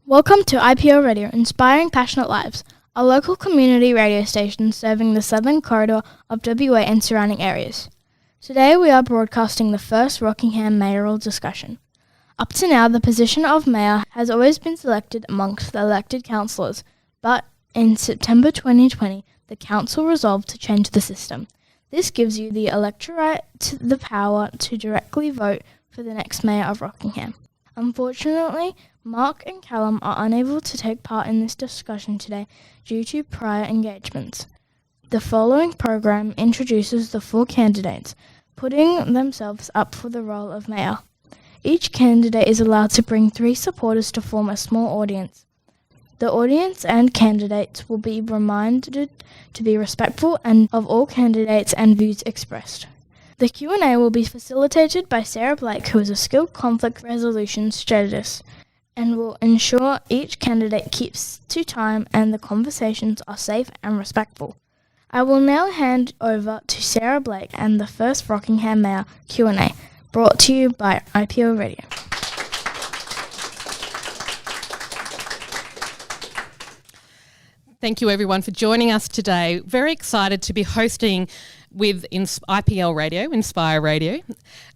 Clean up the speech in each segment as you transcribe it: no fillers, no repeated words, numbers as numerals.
Welcome to IPO Radio, Inspiring Passionate Lives, a local community radio station serving the southern corridor of WA and surrounding areas. Today we are broadcasting the first Rockingham mayoral discussion. Up to now, the position of mayor has always been selected amongst the elected councillors, but in September 2020, the council resolved to change the system. This gives you the electorate the power to directly vote for the next mayor of Rockingham. Unfortunately, Mark and Callum are unable to take part in this discussion today due to prior engagements. The following program introduces the 4 candidates, putting themselves up for the role of mayor. Each candidate is allowed to bring 3 supporters to form a small audience. The audience and candidates will be reminded to be respectful and of all candidates and views expressed. The Q&A will be facilitated by Sarah Blake, who is a skilled conflict resolution strategist, and will ensure each candidate keeps to time and the conversations are safe and respectful. I will now hand over to Sarah Blake and the first Rockingham Mayor Q&A, brought to you by IPO Radio. Thank you everyone for joining us today. Very excited to be hosting with IPL Radio, Inspire Radio,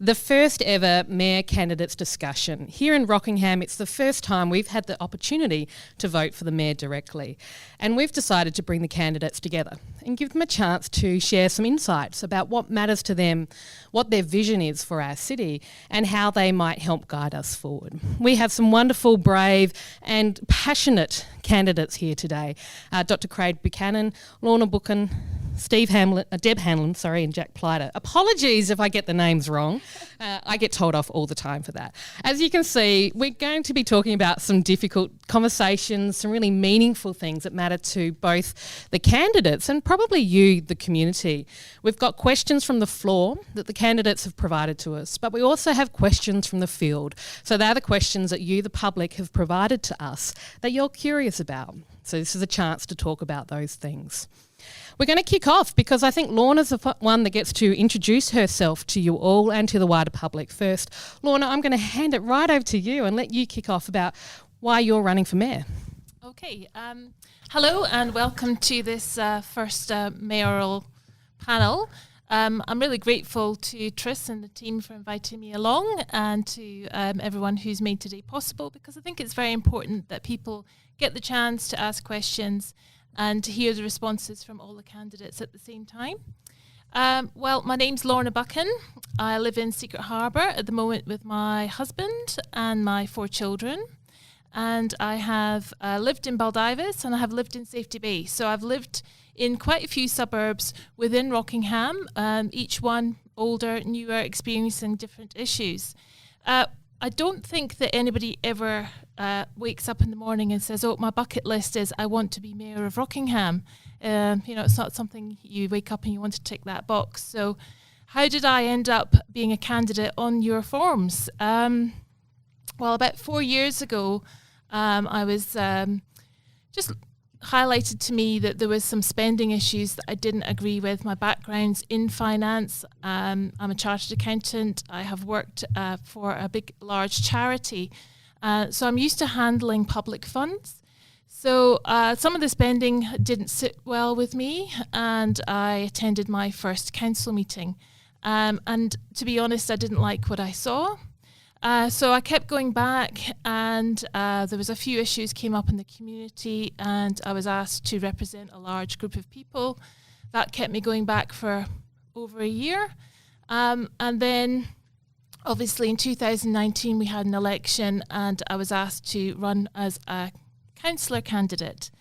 the first ever Mayor Candidates discussion. Here in Rockingham, it's the first time we've had the opportunity to vote for the Mayor directly. And we've decided to bring the candidates together and give them a chance to share some insights about what matters to them, what their vision is for our city, and how they might help guide us forward. We have some wonderful, brave and passionate candidates here today. Dr. Craig Buchanan, Lorna Buchan, Deb Hanlon, and Jack Pleiter. Apologies if I get the names wrong. I get told off all the time for that. As you can see, we're going to be talking about some difficult conversations, some really meaningful things that matter to both the candidates and probably you, the community. We've got questions from the floor that the candidates have provided to us, but we also have questions from the field. So they're the questions that you, the public, have provided to us that you're curious about. So this is a chance to talk about those things. We're going to kick off because I think Lorna's the one that gets to introduce herself to you all and to the wider public first. Lorna, I'm going to hand it right over to you and let you kick off about why you're running for mayor. Okay. Hello and welcome to this first mayoral panel. I'm really grateful to Tris and the team for inviting me along and to everyone who's made today possible, because I think it's very important that people get the chance to ask questions and to hear the responses from all the candidates at the same time. Well, my name's Lorna Buchan. I live in Secret Harbour at the moment with my husband and my 4 children. And I have lived in Baldivis and I have lived in Safety Bay. So I've lived in quite a few suburbs within Rockingham, each one older, newer, experiencing different issues. I don't think that anybody ever wakes up in the morning and says, oh, my bucket list is I want to be Mayor of Rockingham. It's not something you wake up and you want to tick that box. So how did I end up being a candidate on your forms? Well, about 4 years ago, I was just highlighted to me that there was some spending issues that I didn't agree with. My background's in finance. I'm a chartered accountant. I have worked for a big, large charity. So I'm used to handling public funds. So some of the spending didn't sit well with me, and I attended my first council meeting. And to be honest, I didn't like what I saw. So I kept going back, and there was a few issues came up in the community, and I was asked to represent a large group of people. That kept me going back for over a year. And then obviously in 2019 we had an election, and I was asked to run as a councillor candidate,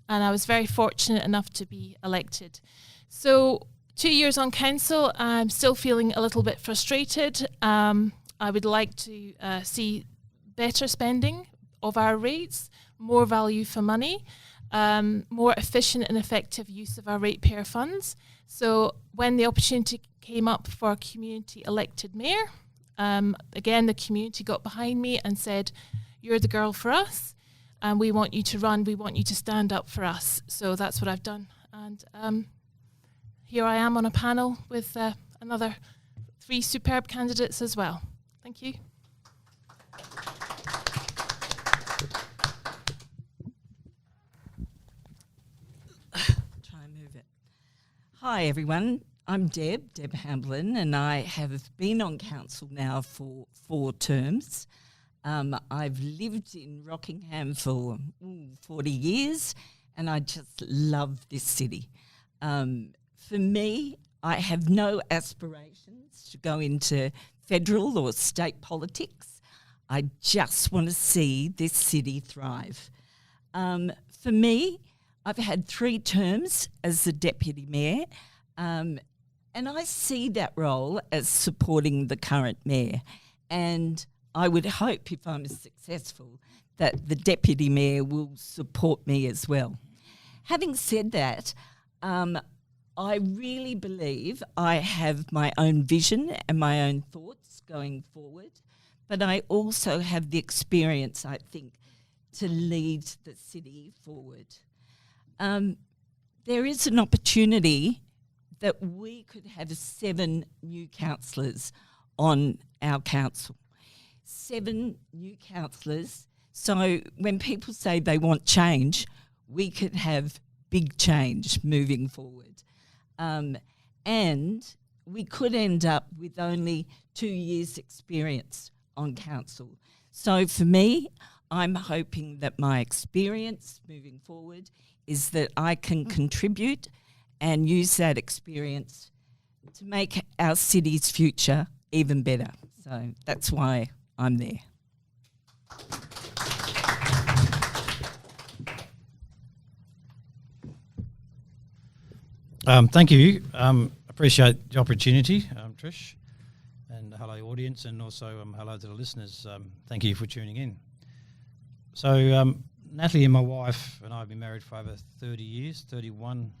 and I was very fortunate enough to be elected. So 2 years on council, I'm still feeling a little bit frustrated. I would like to see better spending of our rates, more value for money, more efficient and effective use of our ratepayer funds. So when the opportunity came up for a community elected mayor, again, the community got behind me and said, you're the girl for us, and we want you to run, we want you to stand up for us. So that's what I've done. And here I am on a panel with another 3 superb candidates as well. Thank you. Hi everyone, I'm Deb Hamblin, and I have been on council now for 4 terms. I've lived in Rockingham for 40 years and I just love this city. For me, I have no aspirations to go into federal or state politics. I just want to see this city thrive. For me, I've had 3 terms as the Deputy Mayor, and I see that role as supporting the current Mayor. And I would hope, if I'm successful, that the Deputy Mayor will support me as well. Having said that, I really believe I have my own vision and my own thoughts going forward, but I also have the experience, I think, to lead the city forward. There is an opportunity that we could have 7 new councillors on our council. 7 new councillors. So when people say they want change, we could have big change moving forward. And we could end up with only 2 years' experience on council. So for me, I'm hoping that my experience moving forward is that I can contribute and use that experience to make our city's future even better. So that's why I'm there. Thank you. Appreciate the opportunity, Trish, and hello audience, and also hello to the listeners. Thank you for tuning in. So Natalie and my wife and I have been married for over 30 years, 31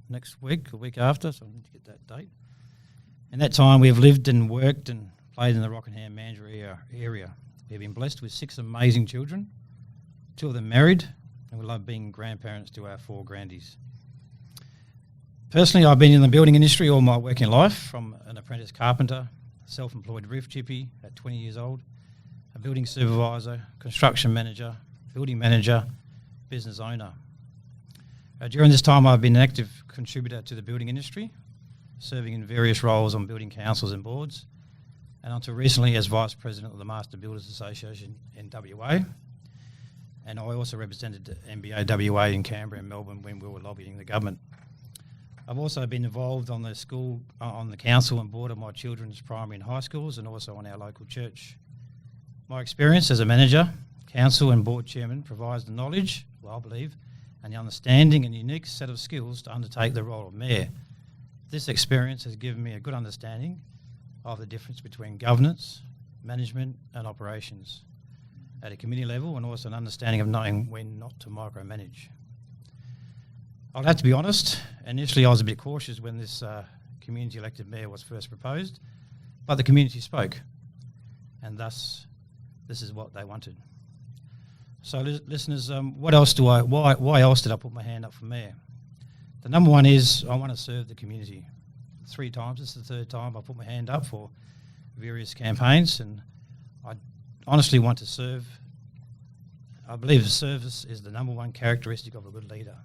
next week, a week after, so I need to get that date. In that time we have lived and worked and played in the Rockingham Mayoral area. We have been blessed with 6 amazing children, 2 of them married, and we love being grandparents to our 4 grandies. Personally, I've been in the building industry all my working life, from an apprentice carpenter, self-employed roof chippy at 20 years old, a building supervisor, construction manager, building manager, business owner. During this time, I've been an active contributor to the building industry, serving in various roles on building councils and boards, and until recently as Vice President of the Master Builders Association in WA. And I also represented MBA WA in Canberra and Melbourne when we were lobbying the government. I've also been involved on the school, on the council and board of my children's primary and high schools, and also on our local church. My experience as a manager, council and board chairman provides the knowledge, well, I believe, and the understanding and unique set of skills to undertake the role of mayor. This experience has given me a good understanding of the difference between governance, management and operations at a community level, and also an understanding of knowing when not to micromanage. I'll have to be honest, initially I was a bit cautious when this community elected mayor was first proposed, but the community spoke, and thus this is what they wanted. So listeners, why else did I put my hand up for mayor? The number one is I want to serve the community. 3 times, this is the 3rd time I put my hand up for various campaigns, and I honestly want to serve. I believe service is the number one characteristic of a good leader,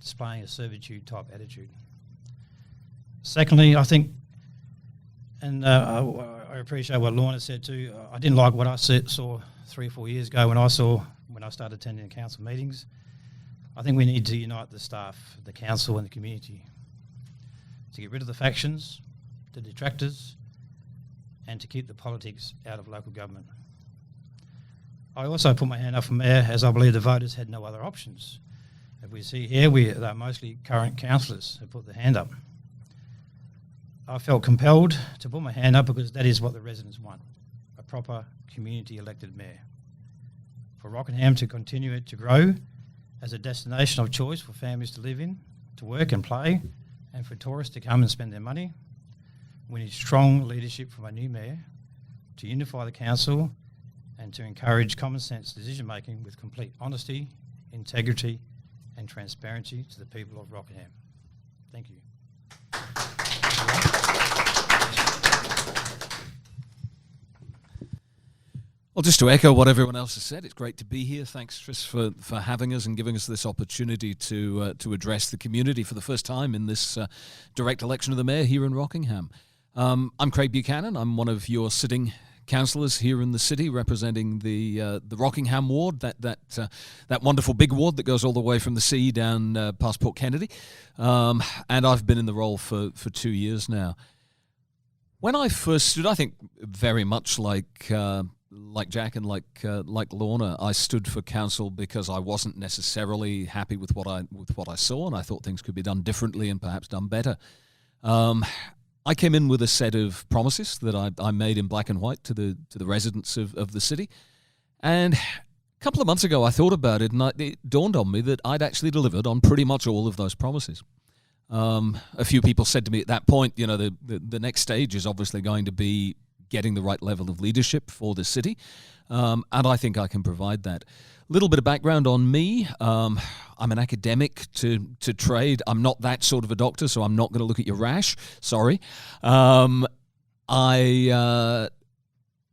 displaying a servitude type attitude. Secondly, I think, and I appreciate what Lorna said too, I didn't like what I saw 3 or 4 years ago when I started attending council meetings. I think we need to unite the staff, the council and the community to get rid of the factions, the detractors, and to keep the politics out of local government. I also put my hand up for mayor as I believe the voters had no other options. If we see here, they're mostly current councillors who put their hand up. I felt compelled to put my hand up because that is what the residents want, a proper community elected mayor. For Rockingham to continue it to grow as a destination of choice for families to live in, to work and play, and for tourists to come and spend their money, we need strong leadership from a new mayor to unify the council and to encourage common sense decision making with complete honesty, integrity and transparency to the people of Rockingham. Thank you. Well, just to echo what everyone else has said, it's great to be here. Thanks, Tris, for having us and giving us this opportunity to address the community for the first time in this direct election of the mayor here in Rockingham. I'm Craig Buchanan. I'm one of your sitting councillors here in the city, representing the Rockingham ward, that wonderful big ward that goes all the way from the sea down past Port Kennedy. And I've been in the role for 2 years now. When I first stood, I think very much like Jack and like Lorna, I stood for council because I wasn't necessarily happy with what I saw, and I thought things could be done differently and perhaps done better. I came in with a set of promises that I made in black and white to the residents of the city, and a couple of months ago I thought about it, and it dawned on me that I'd actually delivered on pretty much all of those promises. A few people said to me at that point, the next stage is obviously going to be getting the right level of leadership for the city, and I think I can provide that. A little bit of background on me. I'm an academic to trade. I'm not that sort of a doctor, so I'm not going to look at your rash. Sorry. I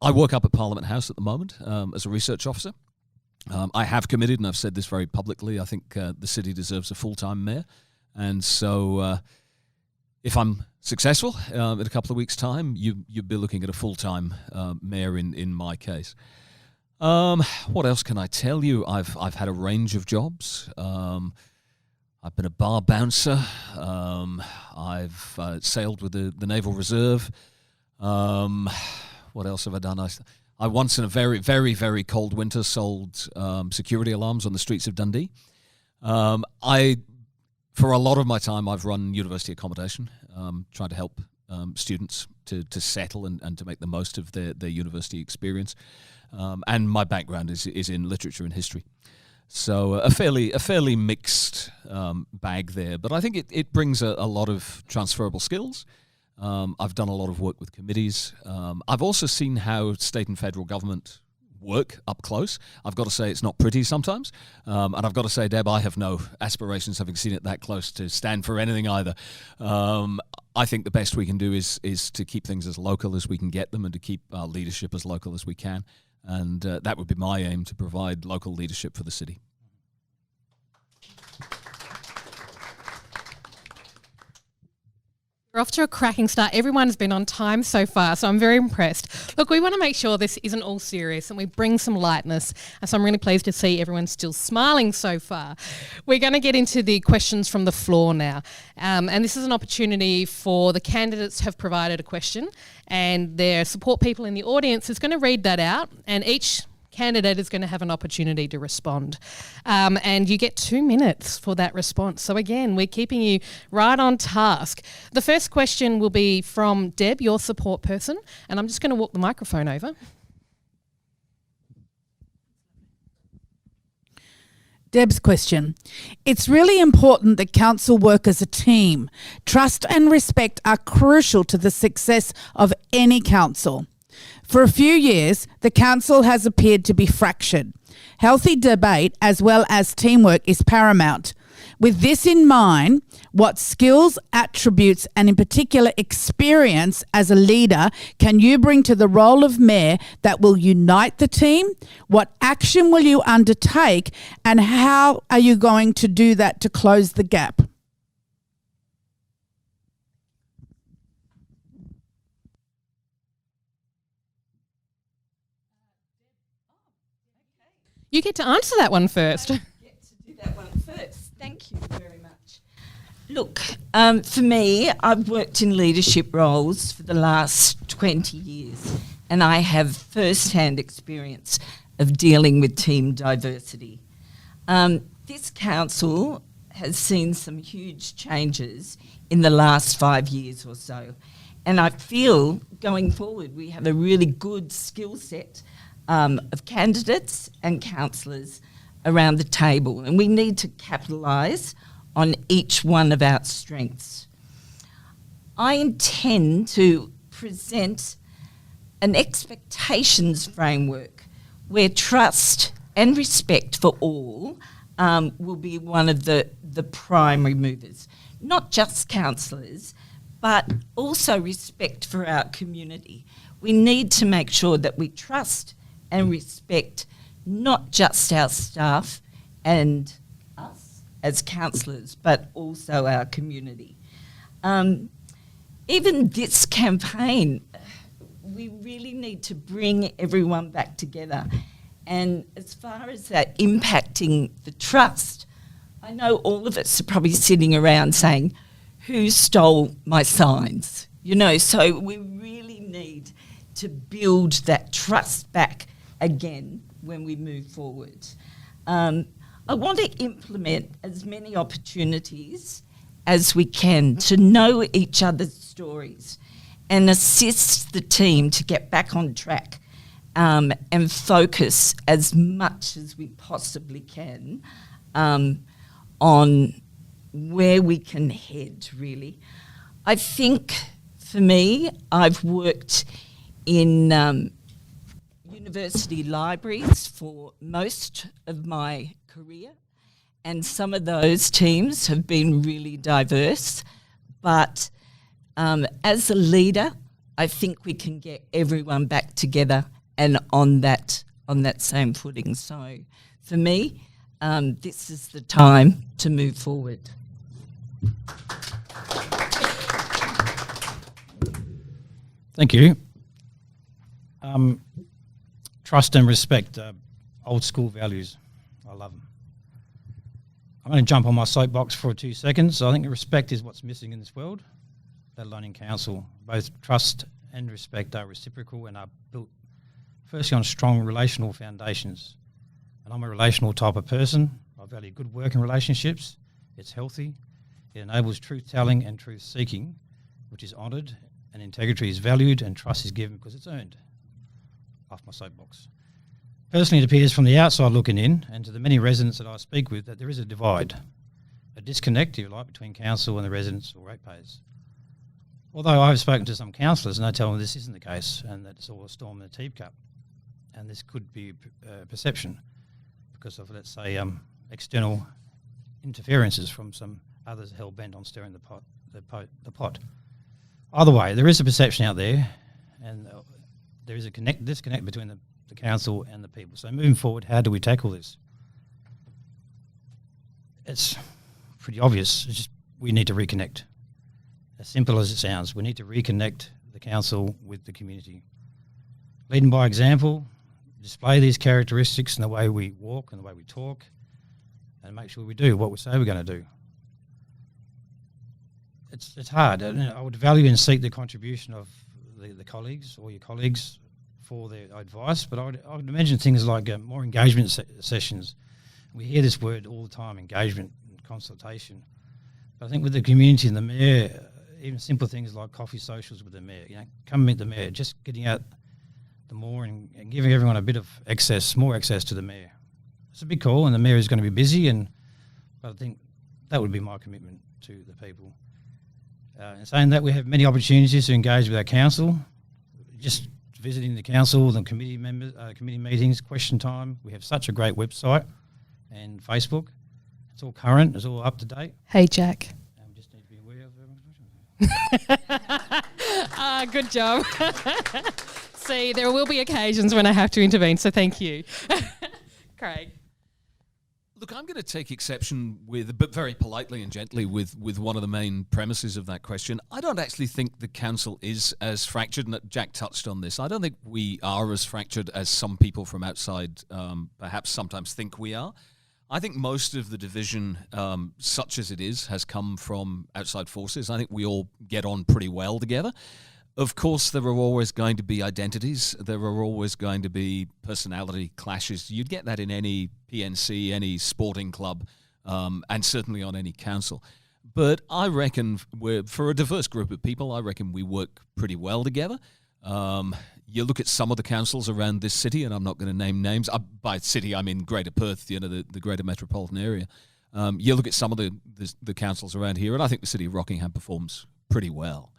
work up at Parliament House at the moment as a research officer. I have committed, and I've said this very publicly, I think the city deserves a full-time mayor. And so if I'm successful in a couple of weeks' time, you'd be looking at a full-time mayor in my case. What else can I tell you? I've had a range of jobs. I've been a bar bouncer. I've sailed with the Naval Reserve. What else have I done? I once, in a very, very, very cold winter, sold security alarms on the streets of Dundee. For a lot of my time, I've run university accommodation, trying to help students to settle and to make the most of their university experience. And my background is in literature and history. So a fairly mixed bag there. But I think it brings a lot of transferable skills. I've done a lot of work with committees. I've also seen how state and federal government work up close. I've got to say it's not pretty sometimes. And I've got to say, Deb, I have no aspirations, having seen it that close, to stand for anything either. I think the best we can do is to keep things as local as we can get them and to keep our leadership as local as we can. And that would be my aim, to provide local leadership for the city. We're off to a cracking start. Everyone's been on time so far, so I'm very impressed. Look, we want to make sure this isn't all serious and we bring some lightness, and so I'm really pleased to see everyone's still smiling so far. We're going to get into the questions from the floor now, and this is an opportunity for the candidates who have provided a question, and their support people in the audience is going to read that out, and each candidate is going to have an opportunity to respond. And you get 2 minutes for that response. So again, we're keeping you right on task. The first question will be from Deb, your support person, and I'm just going to walk the microphone over. Deb's question. It's really important that council work as a team. Trust and respect are crucial to the success of any council. For a few years, the council has appeared to be fractured. Healthy debate as well as teamwork is paramount. With this in mind, what skills, attributes, and in particular experience as a leader can you bring to the role of mayor that will unite the team? What action will you undertake, and how are you going to do that to close the gap? You get to answer that one first. I get to do that one first. Thank you very much. Look, for me, I've worked in leadership roles for the last 20 years, and I have first-hand experience of dealing with team diversity. This council has seen some huge changes in the last 5 years or so, and I feel going forward we have a really good skill set of candidates and councillors around the table, and we need to capitalise on each one of our strengths. I intend to present an expectations framework where trust and respect for all will be one of the primary movers. Not just councillors, but also respect for our community. We need to make sure that we trust and respect not just our staff and us as councillors, but also our community. Even this campaign, we really need to bring everyone back together. And as far as that impacting the trust, I know all of us are probably sitting around saying, who stole my signs? You know, so we really need to build that trust back again when we move forward. I want to implement as many opportunities as we can to know each other's stories and assist the team to get back on track and focus as much as we possibly can on where we can head, really. I think for me, I've worked in university libraries for most of my career, and some of those teams have been really diverse. But as a leader, I think we can get everyone back together and on that same footing. So for me, this is the time to move forward. Thank you. Trust and respect, old school values. I love them. I'm going to jump on my soapbox for 2 seconds. I think respect is what's missing in this world, let alone in council. Both trust and respect are reciprocal and are built firstly on strong relational foundations. And I'm a relational type of person. I value good working relationships. It's healthy. It enables truth-telling and truth-seeking, which is honoured, and integrity is valued and trust is given because it's earned. Off my soapbox. Personally, it appears from the outside looking in and to the many residents that I speak with that there is a divide, a disconnect, if you like, between council and the residents or ratepayers. Although I've spoken to some councillors and they tell me this isn't the case and that it's all a storm in a teacup, and this could be perception because of, let's say, external interferences from some others hell-bent on stirring the pot. Either way, there is a perception out there, and there is a disconnect between the council and the people. So moving forward, how do we tackle this? It's pretty obvious. It's just we need to reconnect. As simple as it sounds, we need to reconnect the council with the community. Leading by example, display these characteristics in the way we walk and the way we talk, and make sure we do what we say we're going to do. It's hard. I would value and seek the contribution of the colleagues or your colleagues for their advice, but I would imagine things like more engagement sessions. We hear this word all the time, engagement and consultation. But I think with the community and the mayor, even simple things like coffee socials with the mayor, come meet the mayor, just getting out the more and giving everyone a bit of more access to the mayor. It's a big call, and the mayor is going to be busy, but I think that would be my commitment to the people. In saying that, we have many opportunities to engage with our council, just visiting the council and committee members, committee meetings, question time. We have such a great website and Facebook. It's all current, it's all up to date. Hey, Jack. Just need to be aware of everyone's Good job. See, there will be occasions when I have to intervene, so thank you. Craig. Look, I'm going to take exception with, but very politely and gently, with one of the main premises of that question. I don't actually think the council is as fractured, and Jack touched on this. I don't think we are as fractured as some people from outside perhaps sometimes think we are. I think most of the division, such as it is, has come from outside forces. I think we all get on pretty well together. Of course, there are always going to be identities. There are always going to be personality clashes. You'd get that in any PNC, any sporting club, and certainly on any council. But I reckon for a diverse group of people, I reckon we work pretty well together. You look at some of the councils around this city, and I'm not going to name names. By city, I mean Greater Perth, the greater metropolitan area. You look at some of the councils around here, and I think the City of Rockingham performs pretty well.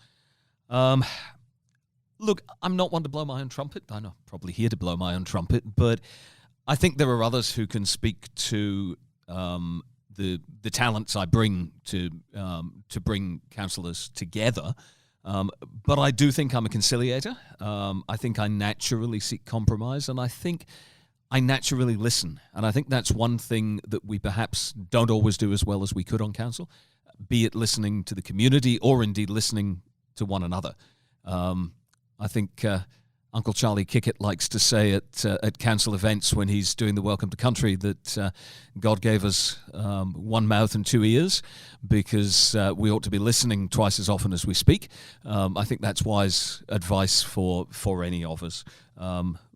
Look, I'm not one to blow my own trumpet. I'm not probably here to blow my own trumpet, but I think there are others who can speak to the talents I bring to bring councillors together. But I do think I'm a conciliator. I think I naturally seek compromise, and I think I naturally listen. And I think that's one thing that we perhaps don't always do as well as we could on council, be it listening to the community or indeed listening to one another. I think Uncle Charlie Kickett likes to say at council events when he's doing the Welcome to Country that God gave us one mouth and two ears, because we ought to be listening twice as often as we speak. I think that's wise advice for any of us.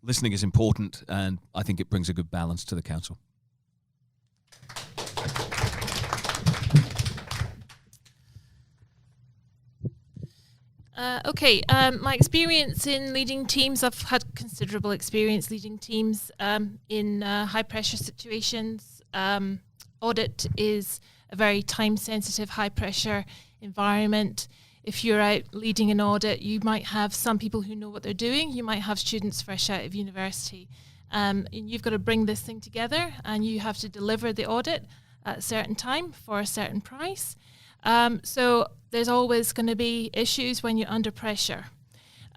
Listening is important, and I think it brings a good balance to the council. My experience in leading teams, I've had considerable experience leading teams in high-pressure situations. Audit is a very time-sensitive, high-pressure environment. If you're out leading an audit, you might have some people who know what they're doing. You might have students fresh out of university. And you've got to bring this thing together, and you have to deliver the audit at a certain time for a certain price. So there's always going to be issues when you're under pressure.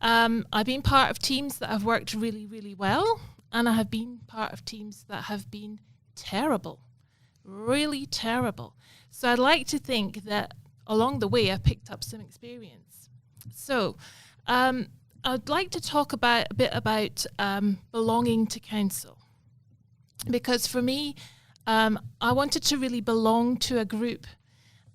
I've been part of teams that have worked really, really well, and I have been part of teams that have been terrible, really terrible. So I'd like to think that along the way I've picked up some experience. So I'd like to talk a bit about belonging to council, because for me, I wanted to really belong to a group.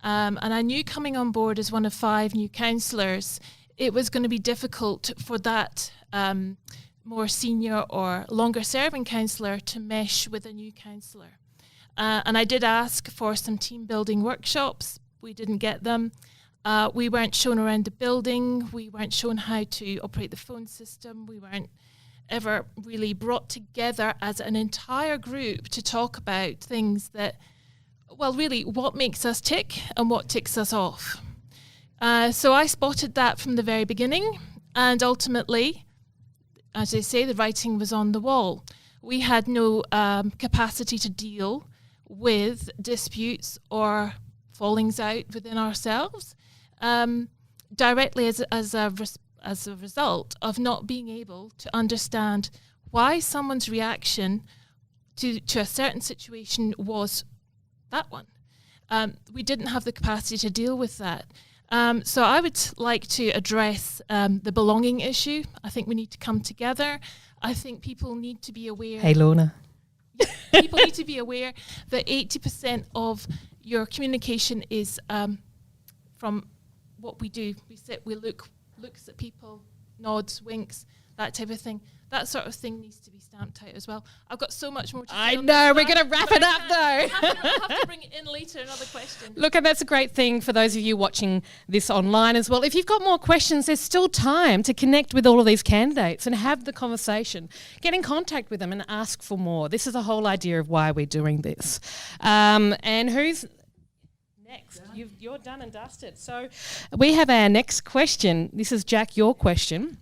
And I knew coming on board as one of 5 new councillors, it was going to be difficult for that more senior or longer serving councillor to mesh with a new councillor. And I did ask for some team building workshops. We didn't get them. We weren't shown around the building. We weren't shown how to operate the phone system. We weren't ever really brought together as an entire group to talk about things that, well, really, what makes us tick and what ticks us off. So I spotted that from the very beginning, and ultimately, as they say, the writing was on the wall. We had no capacity to deal with disputes or fallings out within ourselves, directly as a result of not being able to understand why someone's reaction to a certain situation was that one. We didn't have the capacity to deal with that. So I would like to address the belonging issue. I think we need to come together. I think people need to be aware. Hey, Lorna. People need to be aware that 80% of your communication is from what we do. We sit, we looks at people, nods, winks, that type of thing. That sort of thing needs to be stamped out as well. I've got so much more to say. I know, we're going to wrap it up though. I have to bring it in later, another question. Look, and that's a great thing for those of you watching this online as well. If you've got more questions, there's still time to connect with all of these candidates and have the conversation. Get in contact with them and ask for more. This is the whole idea of why we're doing this. And who's next? You're done and dusted. So we have our next question. This is Jack, your question.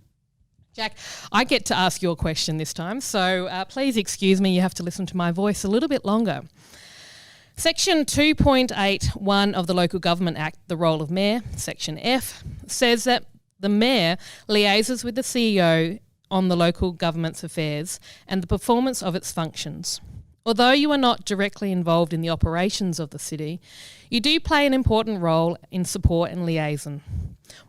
Jack, I get to ask your question this time, so please excuse me, you have to listen to my voice a little bit longer. Section 2.81 of the Local Government Act, the role of mayor, Section F, says that the mayor liaises with the CEO on the local government's affairs and the performance of its functions. Although you are not directly involved in the operations of the city, you do play an important role in support and liaison.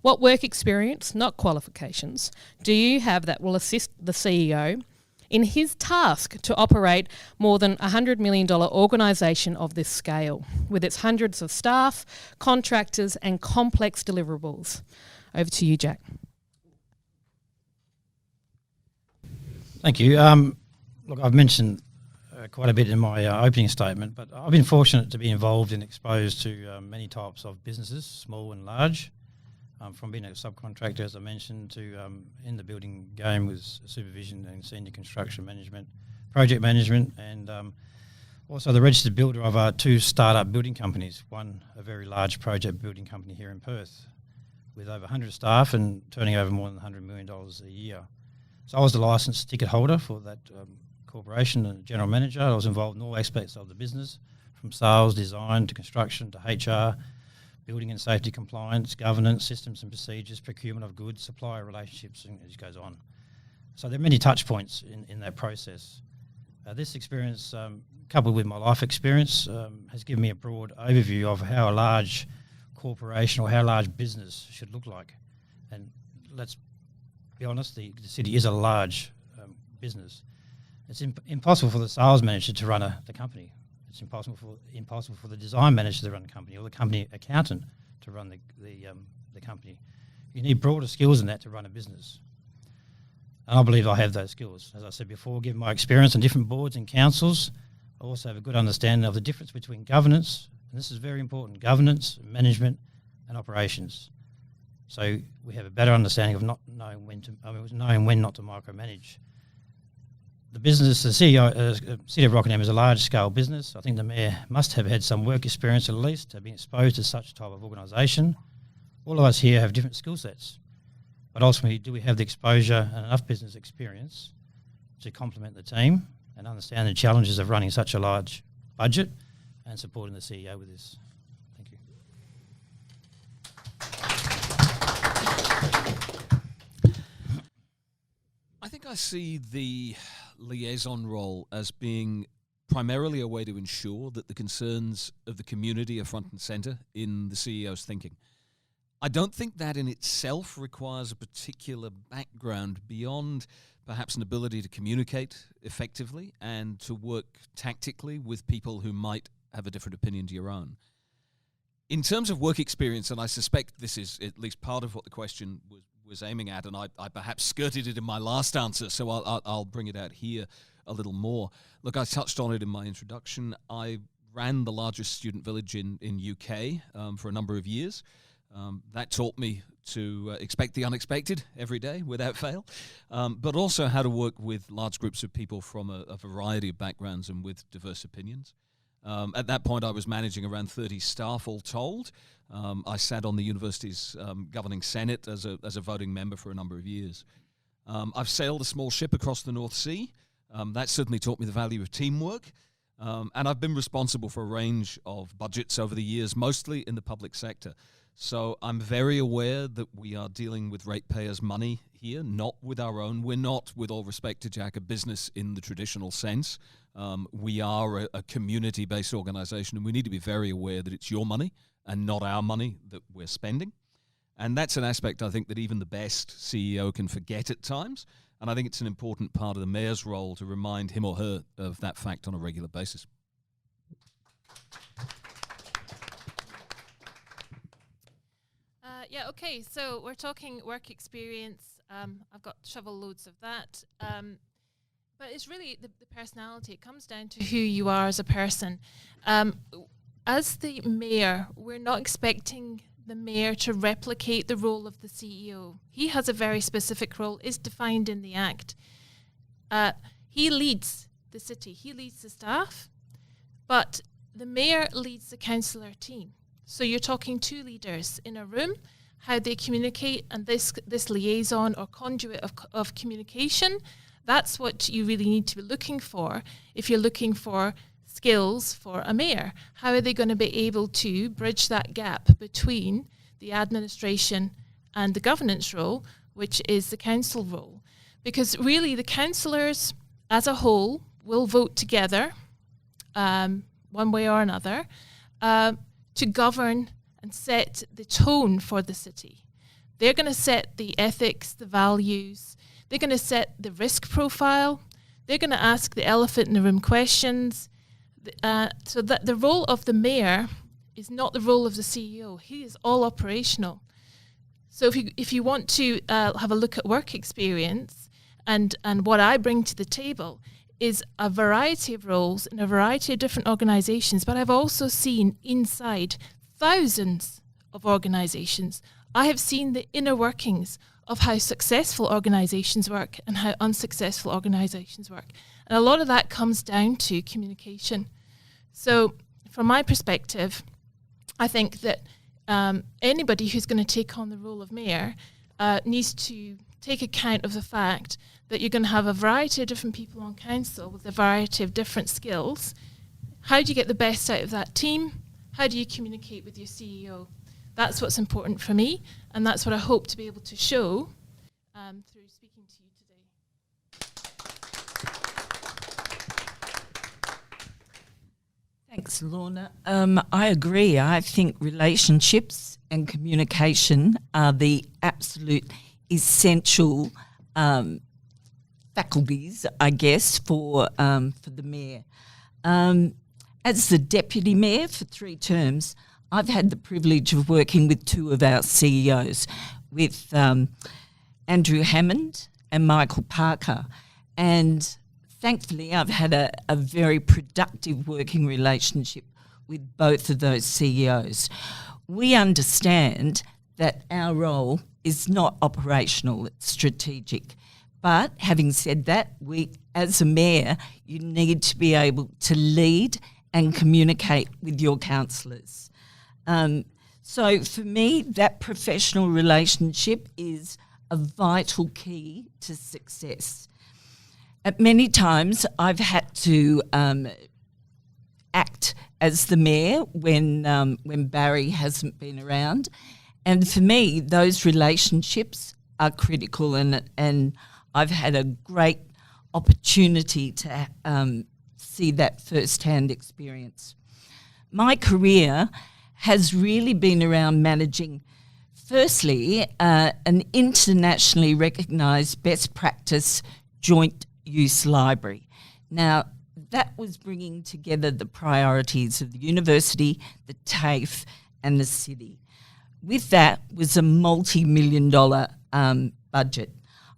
What work experience, not qualifications, do you have that will assist the CEO in his task to operate more than $100 million organisation of this scale, with its hundreds of staff, contractors and complex deliverables? Over to you, Jack. Thank you. Look, I've mentioned quite a bit in my opening statement, but I've been fortunate to be involved and exposed to many types of businesses, small and large, from being a subcontractor, as I mentioned, to in the building game with supervision and senior construction management, project management, and also the registered builder of 2 startup building companies, one a very large project building company here in Perth with over 100 staff and turning over more than $100 million a year. So I was the licensed ticket holder for that corporation and general manager. I was involved in all aspects of the business, from sales, design to construction to HR, building and safety compliance, governance, systems and procedures, procurement of goods, supplier relationships, and it just goes on. So there are many touch points in that process. This experience, coupled with my life experience, has given me a broad overview of how a large corporation or how large business should look like. And let's be honest, the city is a large business. It's impossible for the sales manager to run the company. It's impossible for the design manager to run the company or the company accountant to run the company. You need broader skills than that to run a business. And I believe I have those skills. As I said before, given my experience on different boards and councils, I also have a good understanding of the difference between governance, and this is very important, governance, management, and operations. So we have a better understanding of knowing when not to micromanage. The business, the City of Rockingham is a large-scale business. I think the Mayor must have had some work experience at least, to have been exposed to such type of organisation. All of us here have different skill sets, but ultimately, do we have the exposure and enough business experience to complement the team and understand the challenges of running such a large budget and supporting the CEO with this? Thank you. I think I see the liaison role as being primarily a way to ensure that the concerns of the community are front and centre in the CEO's thinking. I don't think that in itself requires a particular background beyond perhaps an ability to communicate effectively and to work tactically with people who might have a different opinion to your own. In terms of work experience, and I suspect this is at least part of what the question was aiming at, and I perhaps skirted it in my last answer, so I'll bring it out here a little more. Look, I touched on it in my introduction. I ran the largest student village in UK for a number of years. That taught me to expect the unexpected every day without fail, but also how to work with large groups of people from a variety of backgrounds and with diverse opinions. At that point, I was managing around 30 staff all told. I sat on the university's governing senate as a voting member for a number of years. I've sailed a small ship across the North Sea. That certainly taught me the value of teamwork. And I've been responsible for a range of budgets over the years, mostly in the public sector. So I'm very aware that we are dealing with ratepayers' money here, not with our own. We're not, with all respect to Jack, a business in the traditional sense. We are a community-based organisation, and we need to be very aware that it's your money and not our money that we're spending. And that's an aspect I think that even the best CEO can forget at times. And I think it's an important part of the Mayor's role to remind him or her of that fact on a regular basis. Okay, so we're talking work experience. I've got shovel loads of that. But it's really the personality. It comes down to who you are as a person. As the Mayor, we're not expecting the Mayor to replicate the role of the CEO. He has a very specific role, is defined in the Act. He leads the city, he leads the staff, but the Mayor leads the councillor team. So you're talking two leaders in a room, how they communicate, and this liaison or conduit of communication, that's what you really need to be looking for if you're looking for skills for a mayor. How are they going to be able to bridge that gap between the administration and the governance role, which is the council role? Because really the councillors as a whole will vote together, one way or another, to govern and set the tone for the city. They're going to set the ethics, the values. They're going to set the risk profile. They're going to ask the elephant in the room questions. So that the role of the mayor is not the role of the CEO. He is all operational. So if you want to have a look at work experience and what I bring to the table is a variety of roles in a variety of different organisations, but I've also seen inside thousands of organisations. I have seen the inner workings of how successful organisations work and how unsuccessful organisations work. And a lot of that comes down to communication. So from my perspective, I think that anybody who's going to take on the role of mayor needs to take account of the fact that you're going to have a variety of different people on council with a variety of different skills. How do you get the best out of that team? How do you communicate with your CEO? That's what's important for me, and that's what I hope to be able to show through speaking to you today. Thanks, Lorna. I agree. I think relationships and communication are the absolute essential faculties, I guess, for the mayor. As the deputy mayor for 3 terms, I've had the privilege of working with 2 of our CEOs, with Andrew Hammond and Michael Parker. And thankfully, I've had a very productive working relationship with both of those CEOs. We understand that our role is not operational, it's strategic. But having said that, we, as a mayor, you need to be able to lead and communicate with your councillors. So for me, that professional relationship is a vital key to success. At many times, I've had to act as the mayor when Barry hasn't been around, and for me, those relationships are critical, and I've had a great opportunity to see that first-hand experience. My career has really been around managing, firstly, an internationally recognised best practice joint use library. Now, that was bringing together the priorities of the university, the TAFE and the city. With that was a multi-million-dollar budget.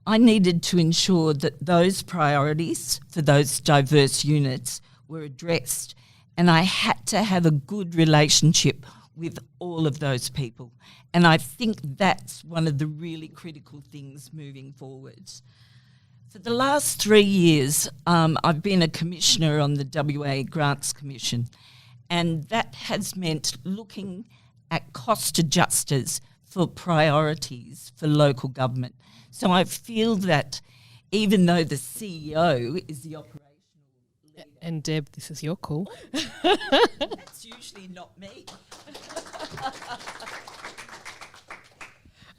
I needed to ensure that those priorities for those diverse units were addressed, and I had to have a good relationship with all of those people. And I think that's one of the really critical things moving forwards. For the last 3 years, I've been a commissioner on the WA Grants Commission, and that has meant looking at cost adjusters for priorities for local government. So I feel that even though the CEO is the operational leader... And Deb, this is your call. That's usually not me.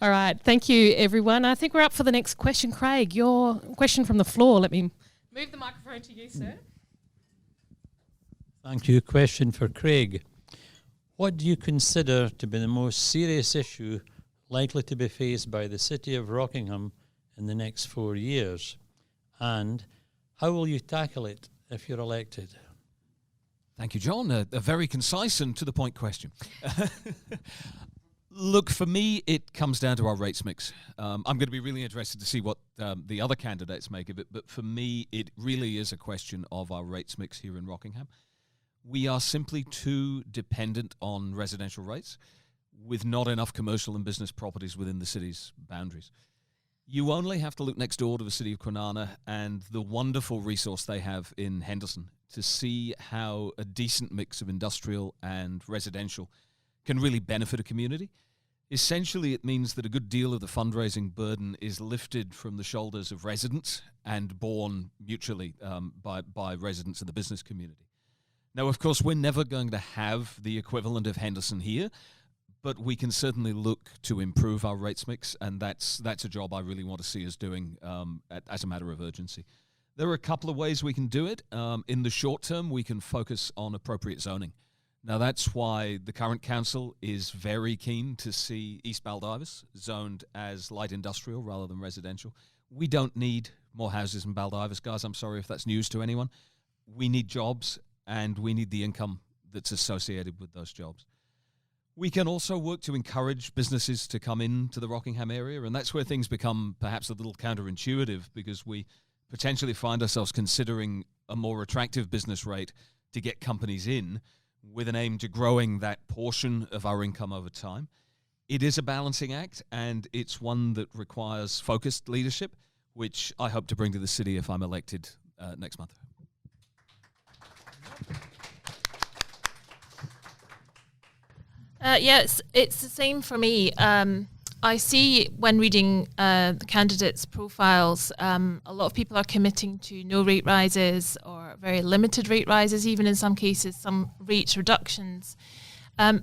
All right, thank you, everyone. I think we're up for the next question. Craig, your question from the floor. Let me move the microphone to you, sir. Thank you. Question for Craig. What do you consider to be the most serious issue likely to be faced by the City of Rockingham in the next 4 years? And how will you tackle it if you're elected? Thank you, John. A very concise and to-the-point question. Look, for me, it comes down to our rates mix. I'm going to be really interested to see what the other candidates make of it, but for me, it really is a question of our rates mix here in Rockingham. We are simply too dependent on residential rates with not enough commercial and business properties within the city's boundaries. You only have to look next door to the city of QandA and the wonderful resource they have in Henderson to see how a decent mix of industrial and residential can really benefit a community. Essentially, it means that a good deal of the fundraising burden is lifted from the shoulders of residents and borne mutually by residents in the business community. Now, of course, we're never going to have the equivalent of Henderson here, but we can certainly look to improve our rates mix, and that's a job I really want to see us doing as a matter of urgency. There are a couple of ways we can do it. In the short term, we can focus on appropriate zoning. Now, that's why the current council is very keen to see East Baldivis zoned as light industrial rather than residential. We don't need more houses in Baldivis, guys. I'm sorry if that's news to anyone. We need jobs, and we need the income that's associated with those jobs. We can also work to encourage businesses to come into the Rockingham area, and that's where things become perhaps a little counterintuitive, because we potentially find ourselves considering a more attractive business rate to get companies in, with an aim to growing that portion of our income over time. It is a balancing act, and it's one that requires focused leadership, which I hope to bring to the city if I'm elected next month. Yes, it's the same for me. I see when reading the candidates' profiles, a lot of people are committing to no rate rises or very limited rate rises, even in some cases some rate reductions.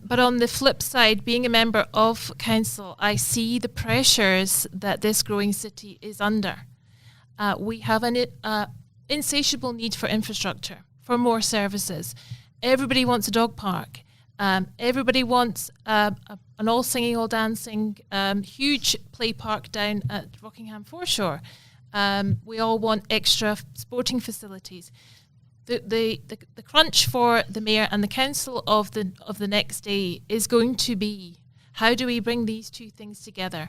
But on the flip side, being a member of council, I see the pressures that this growing city is under. We have an insatiable need for infrastructure, for more services. Everybody wants a dog park. Everybody wants an all singing, all dancing, huge play park down at Rockingham Foreshore. We all want extra sporting facilities. The crunch for the mayor and the council of the next day is going to be, how do we bring these two things together?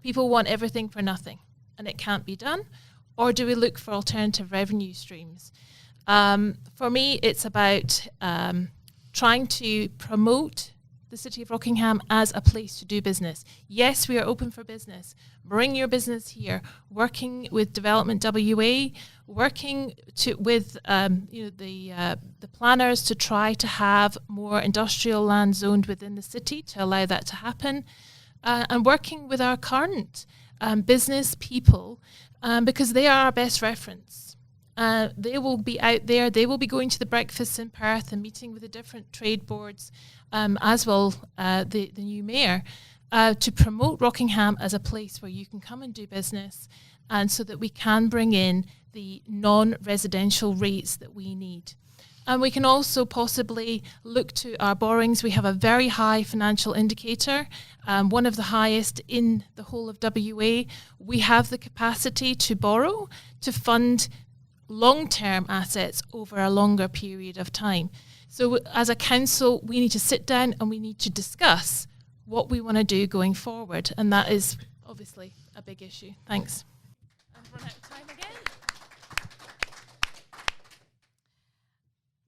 People want everything for nothing, and it can't be done. Or do we look for alternative revenue streams? For me, it's about trying to promote the City of Rockingham as a place to do business. Yes, we are open for business. Bring your business here. Working with Development WA, working with the planners to try to have more industrial land zoned within the city to allow that to happen, and working with our current business people because they are our best reference. They will be out there. They will be going to the breakfasts in Perth and meeting with the different trade boards, as well the new mayor, to promote Rockingham as a place where you can come and do business, and so that we can bring in the non-residential rates that we need. And we can also possibly look to our borrowings. We have a very high financial indicator, one of the highest in the whole of WA. We have the capacity to borrow, to fund long-term assets over a longer period of time. So as a council, we need to sit down and we need to discuss what we want to do going forward. And that is obviously a big issue. Thanks. I've run out of time again.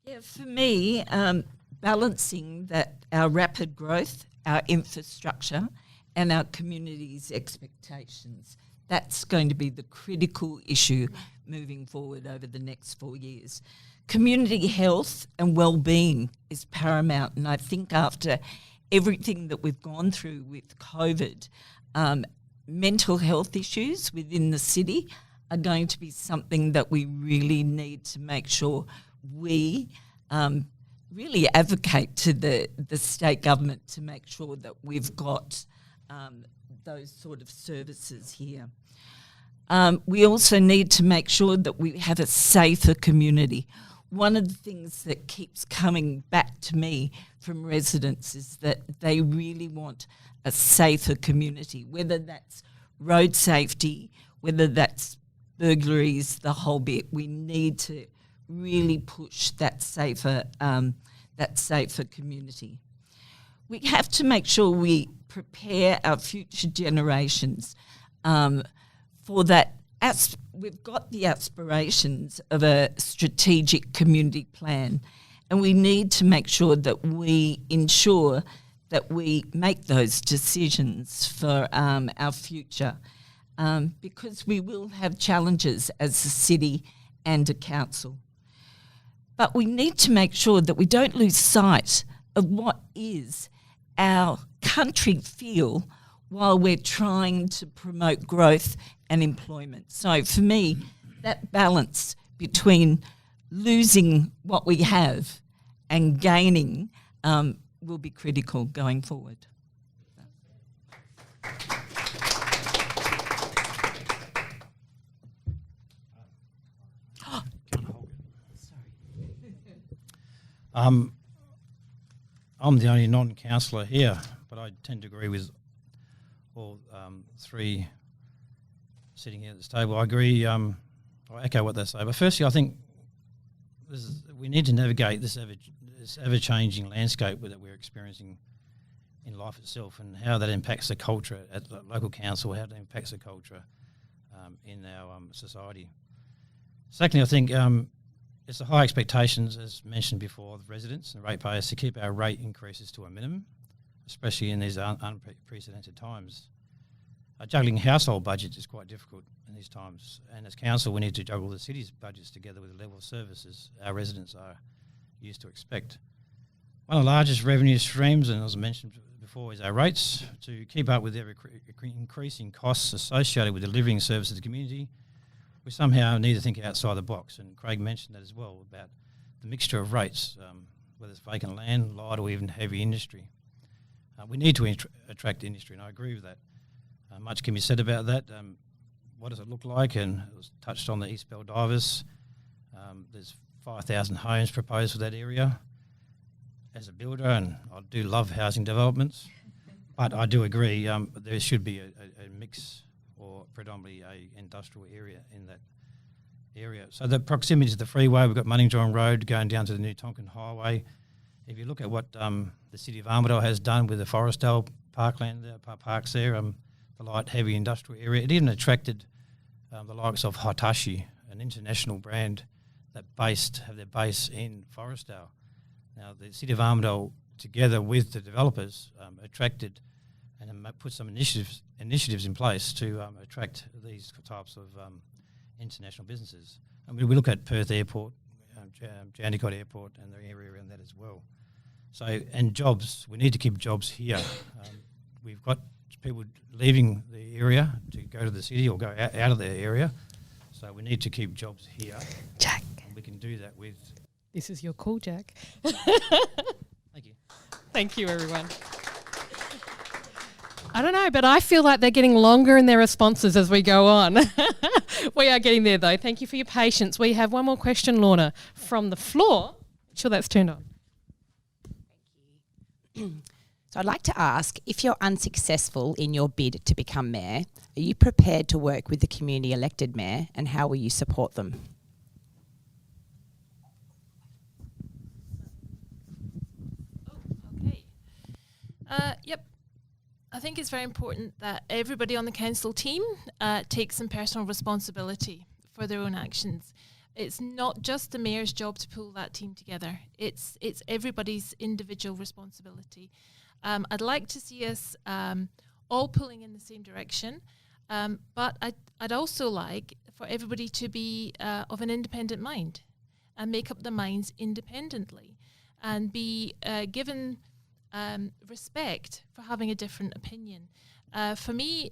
Yeah, for me, balancing that our rapid growth, our infrastructure, and our community's expectations, that's going to be the critical issue moving forward over the next 4 years. Community health and well-being is paramount, and I think after everything that we've gone through with COVID, mental health issues within the city are going to be something that we really need to make sure we really advocate to the state government to make sure that we've got those sort of services here. We also need to make sure that we have a safer community. One of the things that keeps coming back to me from residents is that they really want a safer community, whether that's road safety, whether that's burglaries, the whole bit. We need to really push that safer community. We have to make sure we prepare our future generations for that. We've got the aspirations of a strategic community plan, and we need to make sure that we ensure that we make those decisions for our future, because we will have challenges as a city and a council. But we need to make sure that we don't lose sight of what is our country feel while we're trying to promote growth and employment. So for me, that balance between losing what we have and gaining will be critical going forward. I'm the only non-councillor here, but I tend to agree with all three sitting here at this table. I agree. I echo what they say. But firstly, I think we need to navigate this ever-changing landscape that we're experiencing in life itself, and how that impacts the culture at the local council, how that impacts the culture in our society. Secondly, I think it's the high expectations, as mentioned before, of residents and ratepayers to keep our rate increases to a minimum, especially in these unprecedented times. Juggling household budgets is quite difficult in these times, and as council we need to juggle the city's budgets together with the level of services our residents are used to expect. One of the largest revenue streams, and as I mentioned before, is our rates. To keep up with every increasing costs associated with delivering service to the community, we somehow need to think outside the box, and Craig mentioned that as well, about the mixture of rates. whether it's vacant land, light or even heavy industry. We need to attract industry, and I agree with that. Much can be said about that. What does it look like? And it was touched on the East Baldivis. There's 5,000 homes proposed for that area. As a builder, and I do love housing developments, but I do agree there should be a mix or predominantly a industrial area in that area. So the proximity to the freeway, we've got Munnington Road going down to the New Tonkin Highway. If you look at what the City of Armidale has done with the Forestdale parkland, parks there, the light heavy industrial area, it even attracted the likes of Hitachi, an international brand that have their base in Forestdale. Now, the City of Armidale, together with the developers, attracted and put some initiatives in place to attract these types of international businesses. And we look at Perth Airport, Jandakot Airport, and the area around that as well. So, and jobs, we need to keep jobs here. We've got people leaving the area to go to the city or go out of the area. So we need to keep jobs here. Jack. And we can do that with... This is your call, Jack. Thank you. Thank you, everyone. I don't know, but I feel like they're getting longer in their responses as we go on. We are getting there, though. Thank you for your patience. We have one more question, Lorna, from the floor. Sure, that's turned on. So I'd like to ask, if you're unsuccessful in your bid to become mayor, are you prepared to work with the community elected mayor, and how will you support them? Yep. I think it's very important that everybody on the council team takes some personal responsibility for their own actions. It's not just the mayor's job to pull that team together. It's everybody's individual responsibility. I'd like to see us all pulling in the same direction, but I'd also like for everybody to be of an independent mind and make up their minds independently and be given respect for having a different opinion. For me,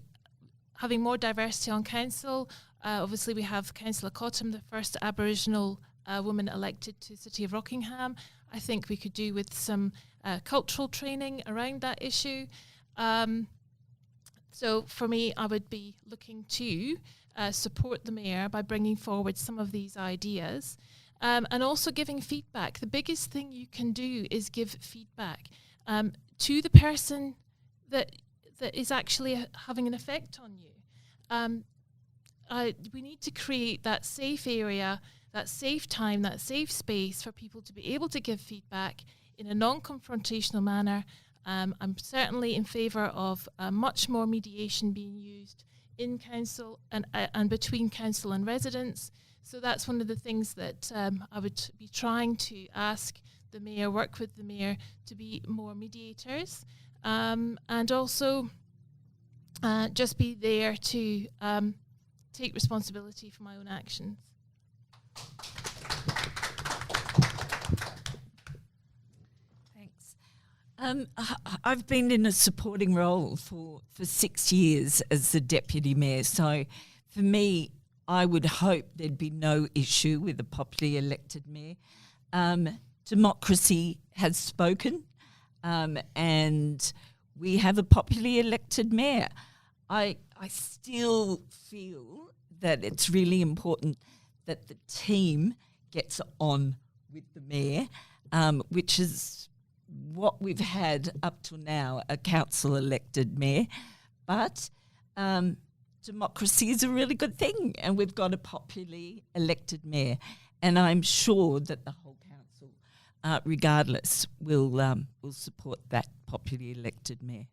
having more diversity on council, obviously we have Councillor Cottam, the first Aboriginal woman elected to City of Rockingham. I think we could do with some cultural training around that issue. So for me, I would be looking to support the mayor by bringing forward some of these ideas and also giving feedback. The biggest thing you can do is give feedback to the person that is actually having an effect on you. We need to create that safe area, that safe time, that safe space for people to be able to give feedback in a non-confrontational manner. I'm certainly in favour of much more mediation being used in council and between council and residents. So that's one of the things that I would be trying to ask the mayor, work with the mayor to be more mediators, and also just be there to take responsibility for my own actions. Thanks. I've been in a supporting role for 6 years as the deputy mayor, so for me, I would hope there'd be no issue with a popularly elected mayor. Democracy has spoken, and we have a popularly elected mayor. I still feel that it's really important that the team gets on with the mayor, which is what we've had up till now, a council-elected mayor. But democracy is a really good thing, and we've got a popularly elected mayor. And I'm sure that the whole council, regardless, will support that popularly elected mayor.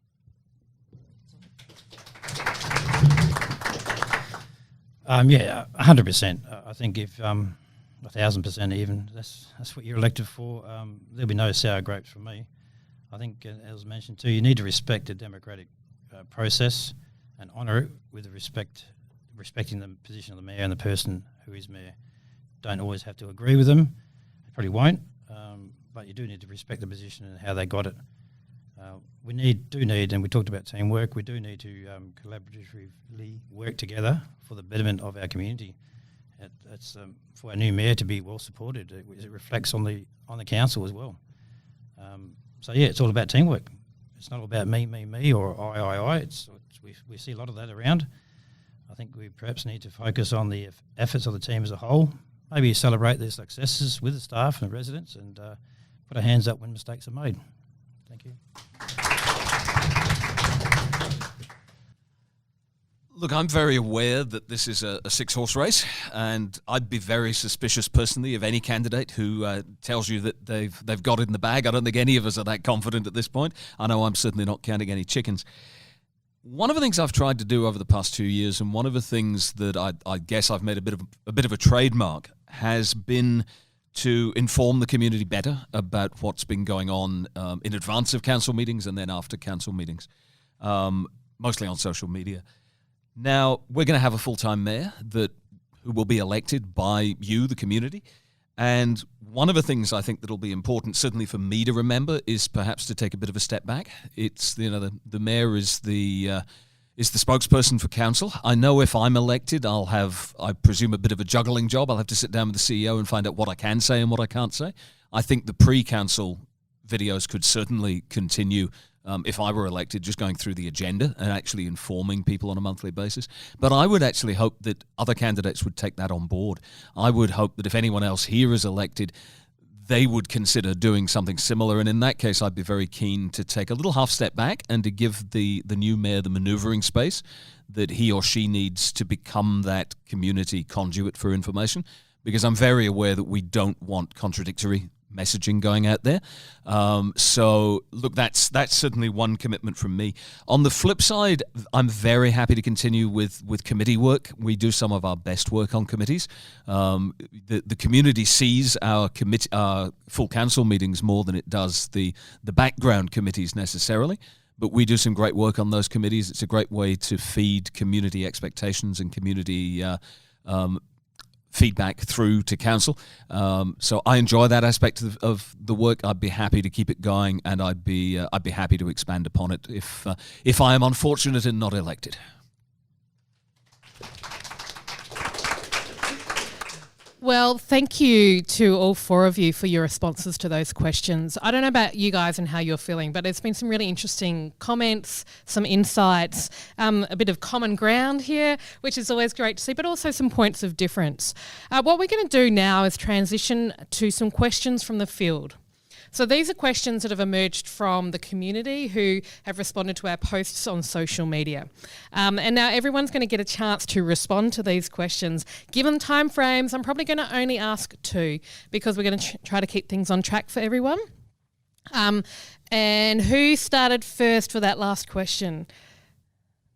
Yeah, 100%. I think if 1,000% even, that's what you're elected for. There'll be no sour grapes from me. I think, as mentioned too, you need to respect the democratic process and honour it with respecting the position of the mayor and the person who is mayor. Don't always have to agree with them. You probably won't, but you do need to respect the position and how they got it. We do need, and we talked about teamwork, we do need to collaboratively work together for the betterment of our community. It's for our new mayor to be well supported. It reflects on the council as well. So yeah, it's all about teamwork. It's not all about me, or I. We see a lot of that around. I think we perhaps need to focus on the efforts of the team as a whole. Maybe celebrate their successes with the staff and residents, and put our hands up when mistakes are made. Thank you. Look, I'm very aware that this is a six-horse race, and I'd be very suspicious personally of any candidate who tells you that they've got it in the bag. I don't think any of us are that confident at this point. I know I'm certainly not counting any chickens. One of the things I've tried to do over the past 2 years, and one of the things that I guess I've made a bit of a trademark, has been to inform the community better about what's been going on in advance of council meetings and then after council meetings, mostly on social media. Now, we're going to have a full-time mayor who will be elected by you, the community. And one of the things I think that'll be important, certainly for me to remember, is perhaps to take a bit of a step back. It's, the mayor is the spokesperson for council. I know if I'm elected, I'll have, I presume, a bit of a juggling job. I'll have to sit down with the CEO and find out what I can say and what I can't say. I think the pre-council videos could certainly continue if I were elected, just going through the agenda and actually informing people on a monthly basis. But I would actually hope that other candidates would take that on board. I would hope that if anyone else here is elected, they would consider doing something similar. And in that case, I'd be very keen to take a little half step back and to give the new mayor the manoeuvring space that he or she needs to become that community conduit for information, because I'm very aware that we don't want contradictory messaging going out there. So look, that's certainly one commitment from me. On the flip side, I'm very happy to continue with committee work. We do some of our best work on committees. The community sees our full council meetings more than it does the background committees necessarily. But we do some great work on those committees. It's a great way to feed community expectations and community feedback through to council. So I enjoy that aspect of the work. I'd be happy to keep it going, and I'd be happy to expand upon it if I am unfortunate and not elected. Well, thank you to all four of you for your responses to those questions. I don't know about you guys and how you're feeling, but there's been some really interesting comments, some insights, a bit of common ground here, which is always great to see, but also some points of difference. What we're going to do now is transition to some questions from the field. So these are questions that have emerged from the community who have responded to our posts on social media. And now everyone's going to get a chance to respond to these questions. Given time frames, I'm probably going to only ask two because we're going to try to keep things on track for everyone. And who started first for that last question?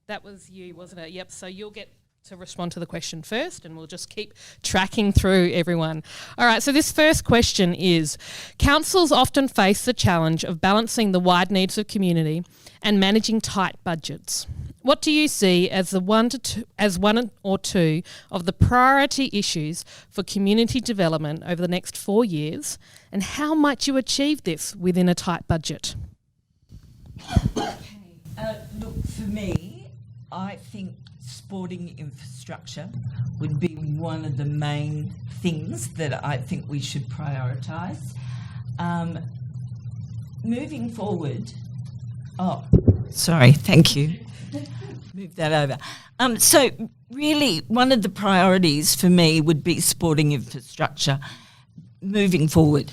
That was you, wasn't it? Yep, so you'll get to respond to the question first, and we'll just keep tracking through everyone. All right, so this first question is, councils often face the challenge of balancing the wide needs of community and managing tight budgets. What do you see as one or two of the priority issues for community development over the next 4 years, and how might you achieve this within a tight budget? Look, for me, I think sporting infrastructure would be one of the main things that I think we should prioritise. Moving forward, thank you. Move that over. So really, one of the priorities for me would be sporting infrastructure moving forward.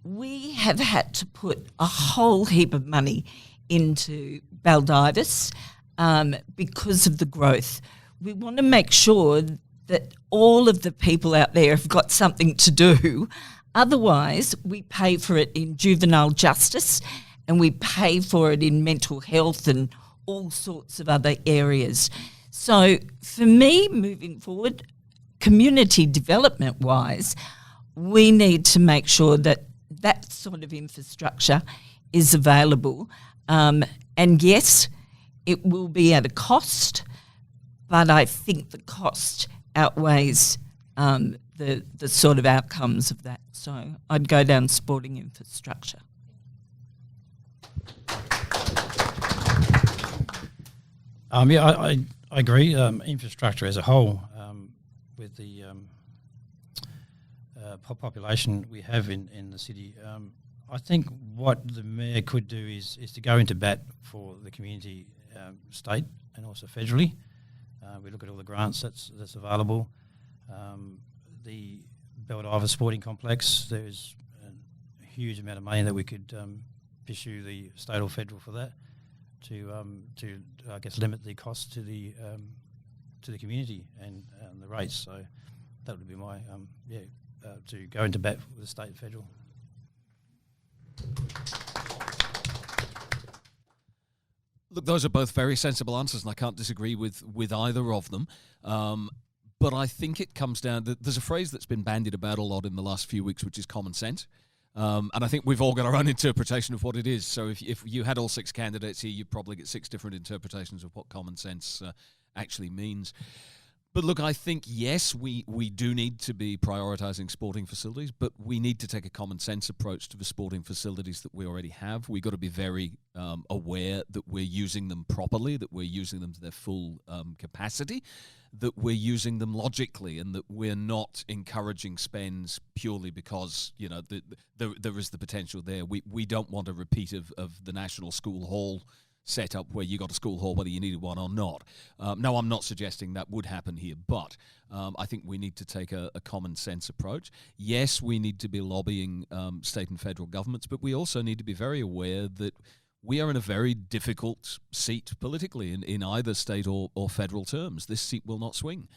We have had to put a whole heap of money into Baldivis because of the growth. We want to make sure that all of the people out there have got something to do. Otherwise, we pay for it in juvenile justice and we pay for it in mental health and all sorts of other areas. So for me, moving forward, community development-wise, we need to make sure that that sort of infrastructure is available. And yes, it will be at a cost, but I think the cost outweighs the sort of outcomes of that. So I'd go down sporting infrastructure. I agree. Infrastructure as a whole, with the population we have in the city, I think what the mayor could do is to go into bat for the community, state and also federally. We look at all the grants that's available. The Baldiva Sporting Complex, there's a huge amount of money that we could pursue the state or federal for that to I guess limit the cost to the community and the rates. So that would be my to go into bat with the state and federal. Look, those are both very sensible answers, and I can't disagree with either of them. But I think it comes down to, there's a phrase that's been bandied about a lot in the last few weeks, which is common sense. And I think we've all got our own interpretation of what it is. So if you had all 6 candidates here, you'd probably get 6 different interpretations of what common sense actually means. But look, I think, yes, we do need to be prioritising sporting facilities, but we need to take a common sense approach to the sporting facilities that we already have. We've got to be very aware that we're using them properly, that we're using them to their full capacity, that we're using them logically, and that we're not encouraging spends purely because, you know, there is the potential there. We don't want a repeat of the National School Hall set up where you got a school hall whether you needed one or not. No, I'm not suggesting that would happen here, but I think we need to take a common sense approach. Yes, we need to be lobbying state and federal governments, but we also need to be very aware that we are in a very difficult seat politically in either state or federal terms. This seat will not swing.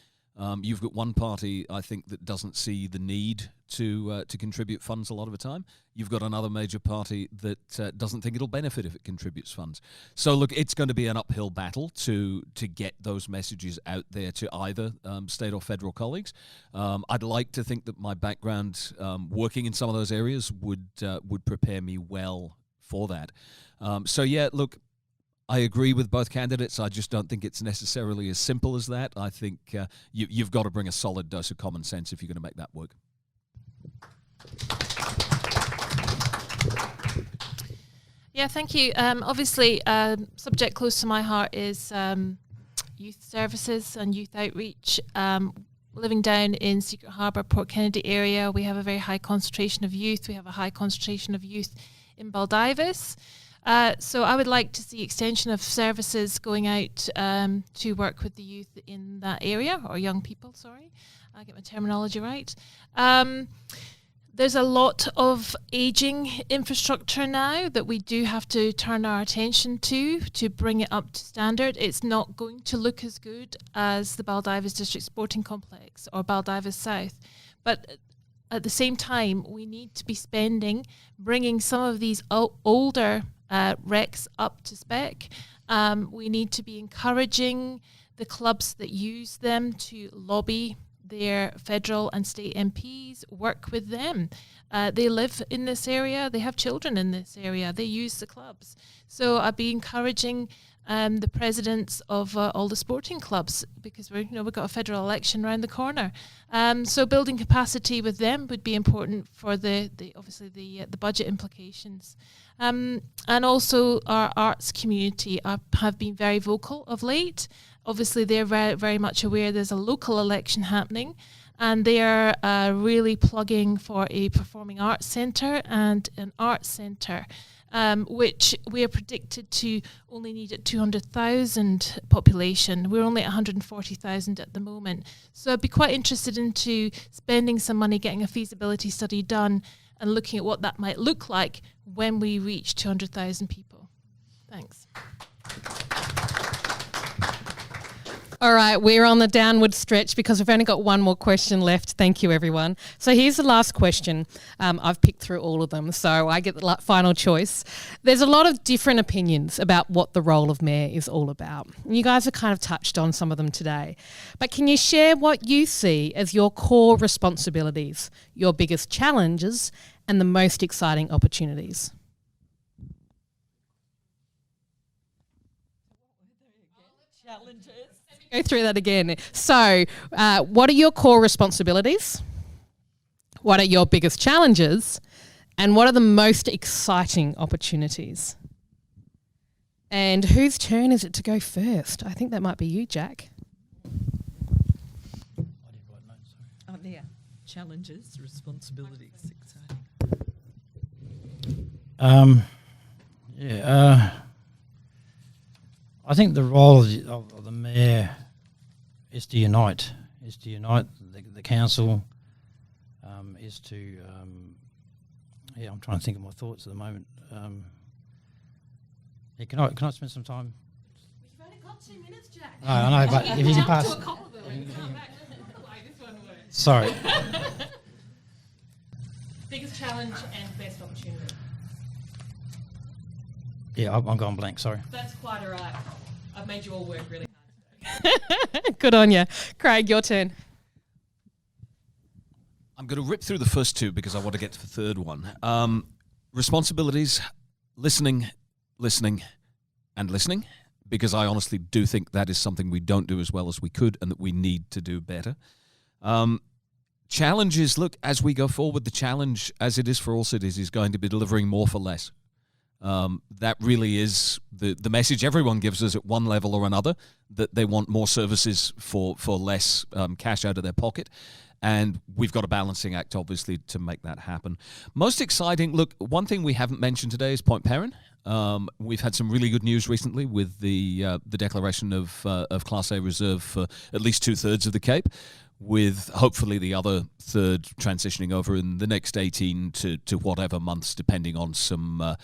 You've got one party, I think, that doesn't see the need to contribute funds a lot of the time. You've got another major party that doesn't think it'll benefit if it contributes funds. So, look, it's going to be an uphill battle to get those messages out there to either state or federal colleagues. I'd like to think that my background working in some of those areas would prepare me well for that. So, yeah, look, I agree with both candidates. I just don't think it's necessarily as simple as that. I think you've got to bring a solid dose of common sense if you're going to make that work. Yeah, thank you. Obviously, subject close to my heart is youth services and youth outreach. Living down in Secret Harbour, Port Kennedy area, we have a very high concentration of youth. We have a high concentration of youth in Baldivis. So I would like to see extension of services going out to work with the youth in that area, or young people, sorry. I get my terminology right. There's a lot of ageing infrastructure now that we do have to turn our attention to bring it up to standard. It's not going to look as good as the Baldivis District Sporting Complex or Baldivis South. But at the same time, we need to be bringing some of these older recs up to spec. We need to be encouraging the clubs that use them to lobby their federal and state MPs, work with them. They live in this area, they have children in this area, they use the clubs. So I'd be encouraging the presidents of all the sporting clubs, because we've got a federal election around the corner. So building capacity with them would be important for the budget implications. And also our arts community have been very vocal of late. Obviously, they're very, very much aware there's a local election happening, and they are really plugging for a performing arts centre and an arts centre, which we are predicted to only need at 200,000 population. We're only at 140,000 at the moment. So I'd be quite interested into spending some money, getting a feasibility study done, and looking at what that might look like when we reach 200,000 people. Thanks. All right, we're on the downward stretch because we've only got one more question left. Thank you, everyone. So here's the last question. I've picked through all of them, so I get the final choice. There's a lot of different opinions about what the role of mayor is all about. You guys have kind of touched on some of them today. But can you share what you see as your core responsibilities, your biggest challenges, and the most exciting opportunities? Challenges. Go through that again. So, what are your core responsibilities? What are your biggest challenges? And what are the most exciting opportunities? And whose turn is it to go first? I think that might be you, Jack. Oh, there. Challenges, responsibilities, exciting. I think the role of the mayor is to unite the council, is to, I'm trying to think of my thoughts at the moment. Can I spend some time? You've only got 2 minutes, Jack. No, I know, but if you can pass. Sorry. Biggest challenge and best opportunity. Yeah, I'm going blank, sorry. That's quite all right. I've made you all work really hard. Good on you. Craig, your turn. I'm going to rip through the first two because I want to get to the third one. Responsibilities, listening, and listening, because I honestly do think that is something we don't do as well as we could and that we need to do better. Challenges, look, as we go forward, the challenge, as it is for all cities, is going to be delivering more for less. That really is the message everyone gives us at one level or another, that they want more services for less cash out of their pocket. And we've got a balancing act, obviously, to make that happen. Most exciting, look, one thing we haven't mentioned today is Point Perrin. We've had some really good news recently with the declaration of Class A reserve for at least 2/3 of the Cape, with hopefully the other third transitioning over in the next 18 to whatever months, depending on some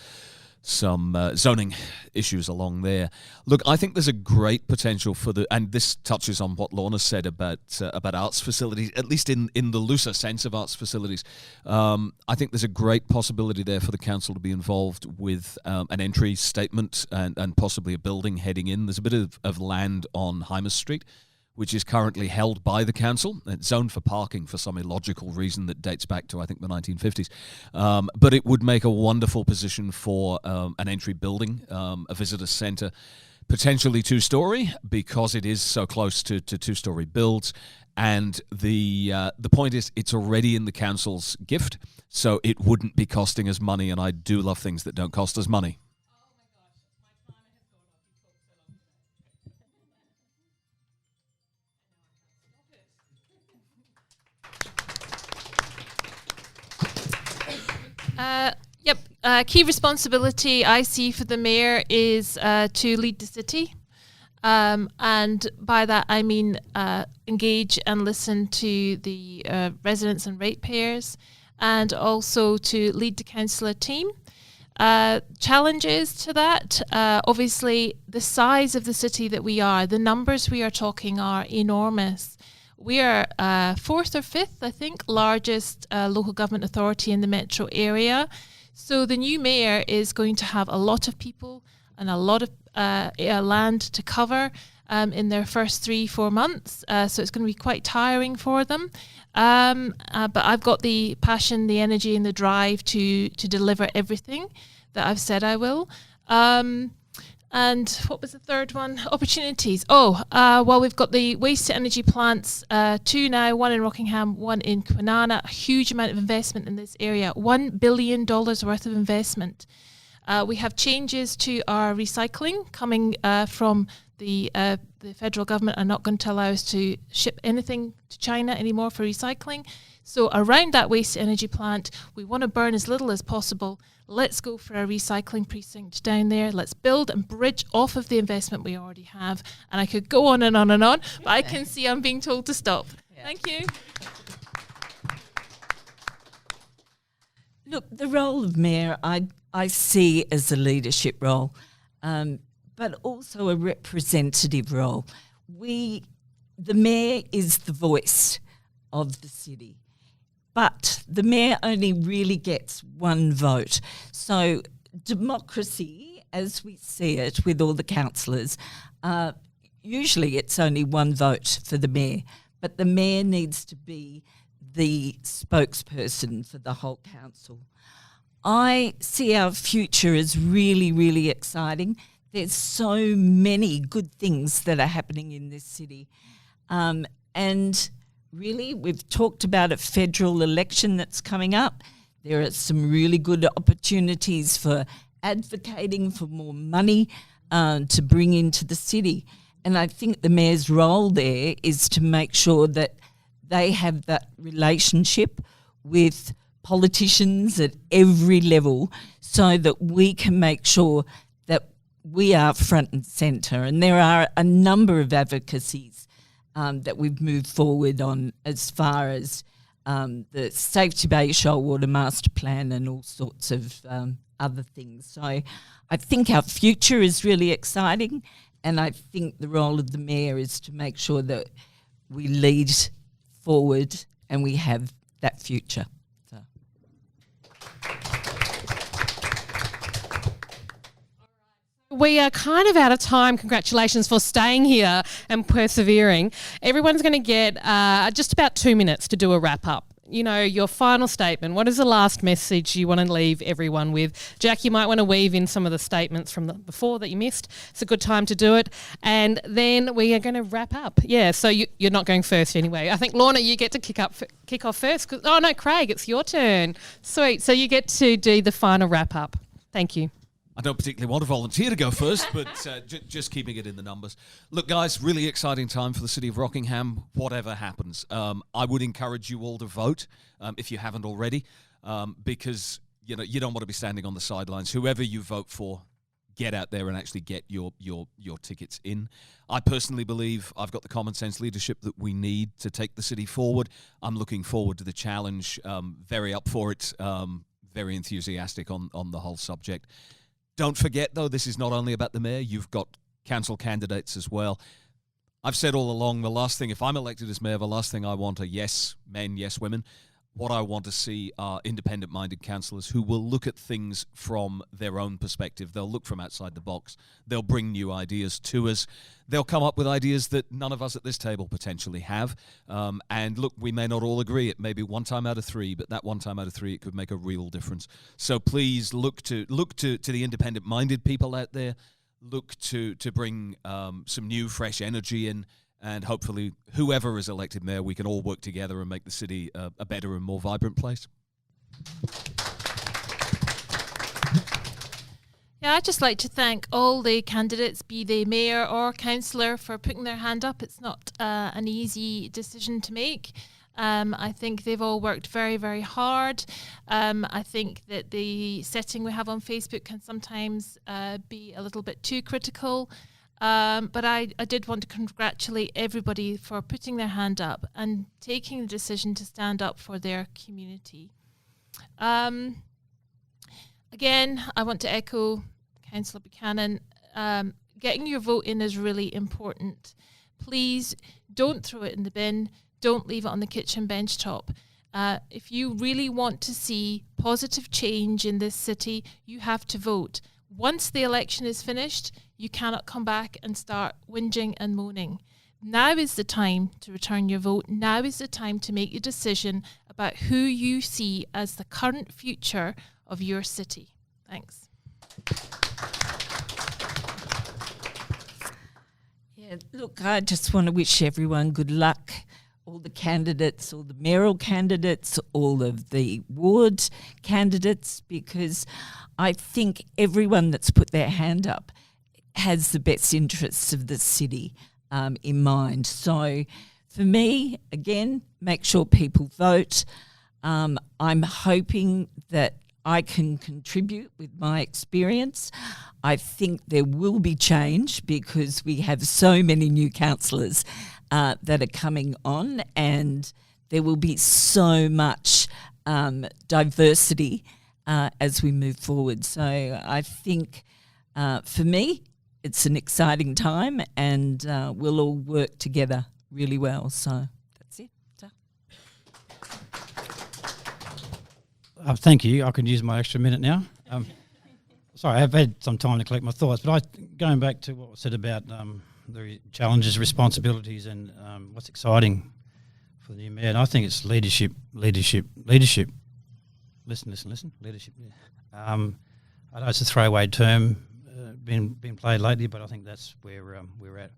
zoning issues along there. Look, I think there's a great potential for and this touches on what Lorna said about arts facilities, at least in the looser sense of arts facilities. I think there's a great possibility there for the council to be involved with an entry statement and possibly a building heading in. There's a bit of land on Hymas Street, which is currently held by the council. It's zoned for parking for some illogical reason that dates back to, I think, the 1950s. But it would make a wonderful position for an entry building, a visitor centre, potentially 2-storey, because it is so close to 2-storey builds. And the point is, it's already in the council's gift, so it wouldn't be costing us money. And I do love things that don't cost us money. Key responsibility I see for the mayor is to lead the city. And by that I mean engage and listen to the residents and ratepayers, and also to lead the councillor team. Challenges to that, obviously the size of the city that we are, the numbers we are talking are enormous. We are 4th or 5th, I think, largest local government authority in the metro area. So the new mayor is going to have a lot of people and a lot of land to cover in their first 3-4 months. So it's going to be quite tiring for them. But I've got the passion, the energy and the drive to deliver everything that I've said I will. And what was the third one? Opportunities. Well, we've got the waste-to-energy plants, 2 now, 1 in Rockingham, 1 in QandA. A huge amount of investment in this area, $1 billion worth of investment. We have changes to our recycling coming from the federal government are not going to allow us to ship anything to China anymore for recycling. So around that waste-to-energy plant, we want to burn as little as possible. Let's go for a recycling precinct down there. Let's build and bridge off of the investment we already have. And I could go on and on and on, but I can see I'm being told to stop. Yeah. Thank you. Look, the role of mayor I see as a leadership role, but also a representative role. The mayor is the voice of the city. But the mayor only really gets one vote. So democracy, as we see it with all the councillors, usually it's only one vote for the mayor. But the mayor needs to be the spokesperson for the whole council. I see our future as really, really exciting. There's so many good things that are happening in this city. And really, we've talked about a federal election that's coming up. There are some really good opportunities for advocating for more money to bring into the city. And I think the mayor's role there is to make sure that they have that relationship with politicians at every level so that we can make sure that we are front and centre. And there are a number of advocacies that we've moved forward on as far as the Safety Bay Shoalwater Master Plan and all sorts of other things. So I think our future is really exciting, and I think the role of the Mayor is to make sure that we lead forward and we have that future. So. We are kind of out of time. Congratulations for staying here and persevering. Everyone's going to get just about 2 minutes to do a wrap up. You know, your final statement. What is the last message you want to leave everyone with? Jack, you might want to weave in some of the statements from before that you missed. It's a good time to do it. And then we are going to wrap up. Yeah, so you're not going first anyway. I think, Lorna, you get to kick off first. Oh, no, Craig, it's your turn. Sweet. So you get to do the final wrap up. Thank you. I don't particularly want to volunteer to go first, but just keeping it in the numbers. Look, guys, really exciting time for the City of Rockingham, whatever happens. I would encourage you all to vote if you haven't already, because you don't want to be standing on the sidelines. Whoever you vote for, get out there and actually get your tickets in. I personally believe I've got the common sense leadership that we need to take the city forward. I'm looking forward to the challenge, very up for it, very enthusiastic on the whole subject. Don't forget, though, this is not only about the mayor. You've got council candidates as well. I've said all along, the last thing, if I'm elected as mayor, the last thing I want are yes men, yes women. What I want to see are independent-minded councillors who will look at things from their own perspective. They'll look from outside the box. They'll bring new ideas to us. They'll come up with ideas that none of us at this table potentially have. And look, we may not all agree. It may be 1 time out of 3, but that 1 time out of 3, it could make a real difference. So please look to the independent-minded people out there. Look to bring some new, fresh energy in. And hopefully, whoever is elected mayor, we can all work together and make the city a better and more vibrant place. Yeah, I'd just like to thank all the candidates, be they mayor or councillor, for putting their hand up. It's not an easy decision to make. I think they've all worked very, very hard. I think that the setting we have on Facebook can sometimes be a little bit too critical. But I did want to congratulate everybody for putting their hand up and taking the decision to stand up for their community. Again, I want to echo Councillor Buchanan. Getting your vote in is really important. Please don't throw it in the bin. Don't leave it on the kitchen bench top. If you really want to see positive change in this city, you have to vote. Once the election is finished, you cannot come back and start whinging and moaning. Now is the time to return your vote. Now is the time to make your decision about who you see as the current future of your city. Thanks. Yeah, look, I just want to wish everyone good luck. All the candidates, all the mayoral candidates, all of the ward candidates, because I think everyone that's put their hand up has the best interests of the city in mind. So for me, again, make sure people vote. I'm hoping that I can contribute with my experience. I think there will be change because we have so many new councillors that are coming on, and there will be so much diversity as we move forward. So I think for me, it's an exciting time, and we'll all work together really well. So that's it. Thank you. I can use my extra minute now. Sorry, I've had some time to collect my thoughts, but going back to what was said about the challenges, responsibilities, and what's exciting for the new mayor, and I think it's leadership. Listen, leadership. Yeah. I know it's a throwaway term being played lately, but I think that's where we're at.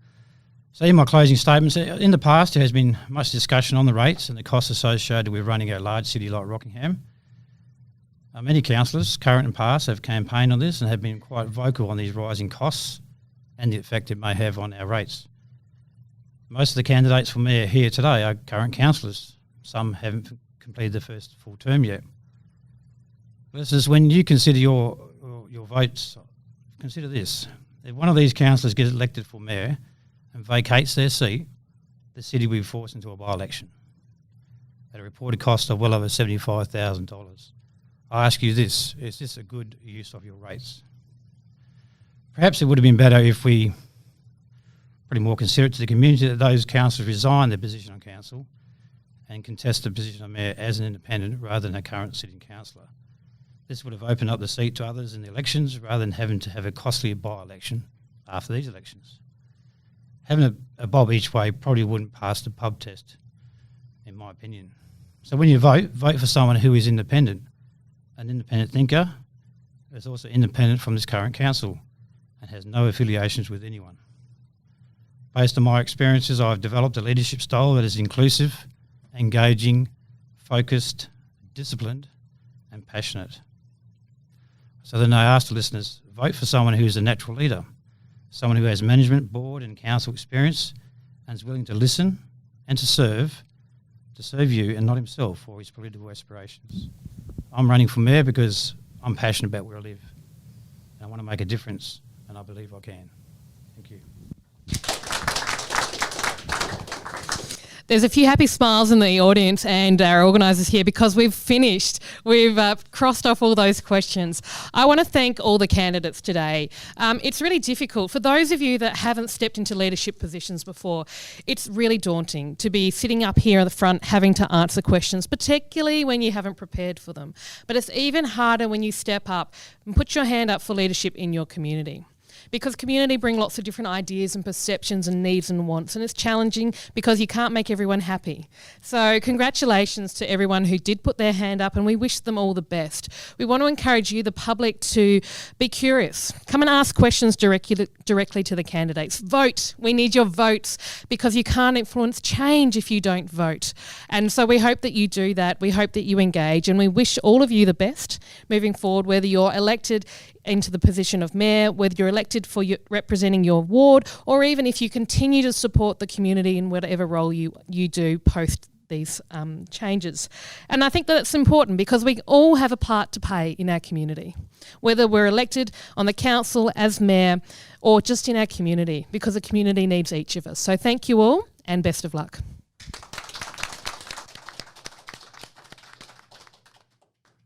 So in my closing statements, in the past there has been much discussion on the rates and the costs associated with running a large city like Rockingham. Many councillors, current and past, have campaigned on this and have been quite vocal on these rising costs and the effect it may have on our rates. Most of the candidates for mayor here today are current councillors. Some haven't completed the first full term yet. Listeners, when you consider your votes, consider this. If one of these councillors gets elected for mayor and vacates their seat, the city will be forced into a by-election at a reported cost of well over $75,000. I ask you this, is this a good use of your rates? Perhaps it would have been better if we pretty more considerate to the community that those councillors resign their position on council and contest the position of mayor as an independent rather than a current sitting councillor. This would have opened up the seat to others in the elections rather than having to have a costly by-election after these elections. Having a bob each way probably wouldn't pass the pub test, in my opinion. So when you vote for someone who is independent, an independent thinker, is also independent from this current council and has no affiliations with anyone. Based on my experiences, I've developed a leadership style that is inclusive, engaging, focused, disciplined, and passionate. So then I ask the listeners, vote for someone who is a natural leader, someone who has management, board and council experience and is willing to listen and to serve you and not himself or his political aspirations. I'm running for mayor because I'm passionate about where I live and I want to make a difference and I believe I can. Thank you. There's a few happy smiles in the audience and our organisers here because we've finished. We've crossed off all those questions. I want to thank all the candidates today. It's really difficult. For those of you that haven't stepped into leadership positions before, it's really daunting to be sitting up here at the front having to answer questions, particularly when you haven't prepared for them. But it's even harder when you step up and put your hand up for leadership in your community. Because community bring lots of different ideas and perceptions and needs and wants, and it's challenging because you can't make everyone happy. So congratulations to everyone who did put their hand up and we wish them all the best. We want to encourage you, the public, to be curious. Come and ask questions directly to the candidates. Vote. We need your votes because you can't influence change if you don't vote. And so we hope that you do that. We hope that you engage and we wish all of you the best moving forward, whether you're elected into the position of mayor, whether you're elected for representing your ward, or even if you continue to support the community in whatever role you do post these changes. And I think that it's important because we all have a part to play in our community, whether we're elected on the council as mayor or just in our community, because the community needs each of us. So thank you all and best of luck.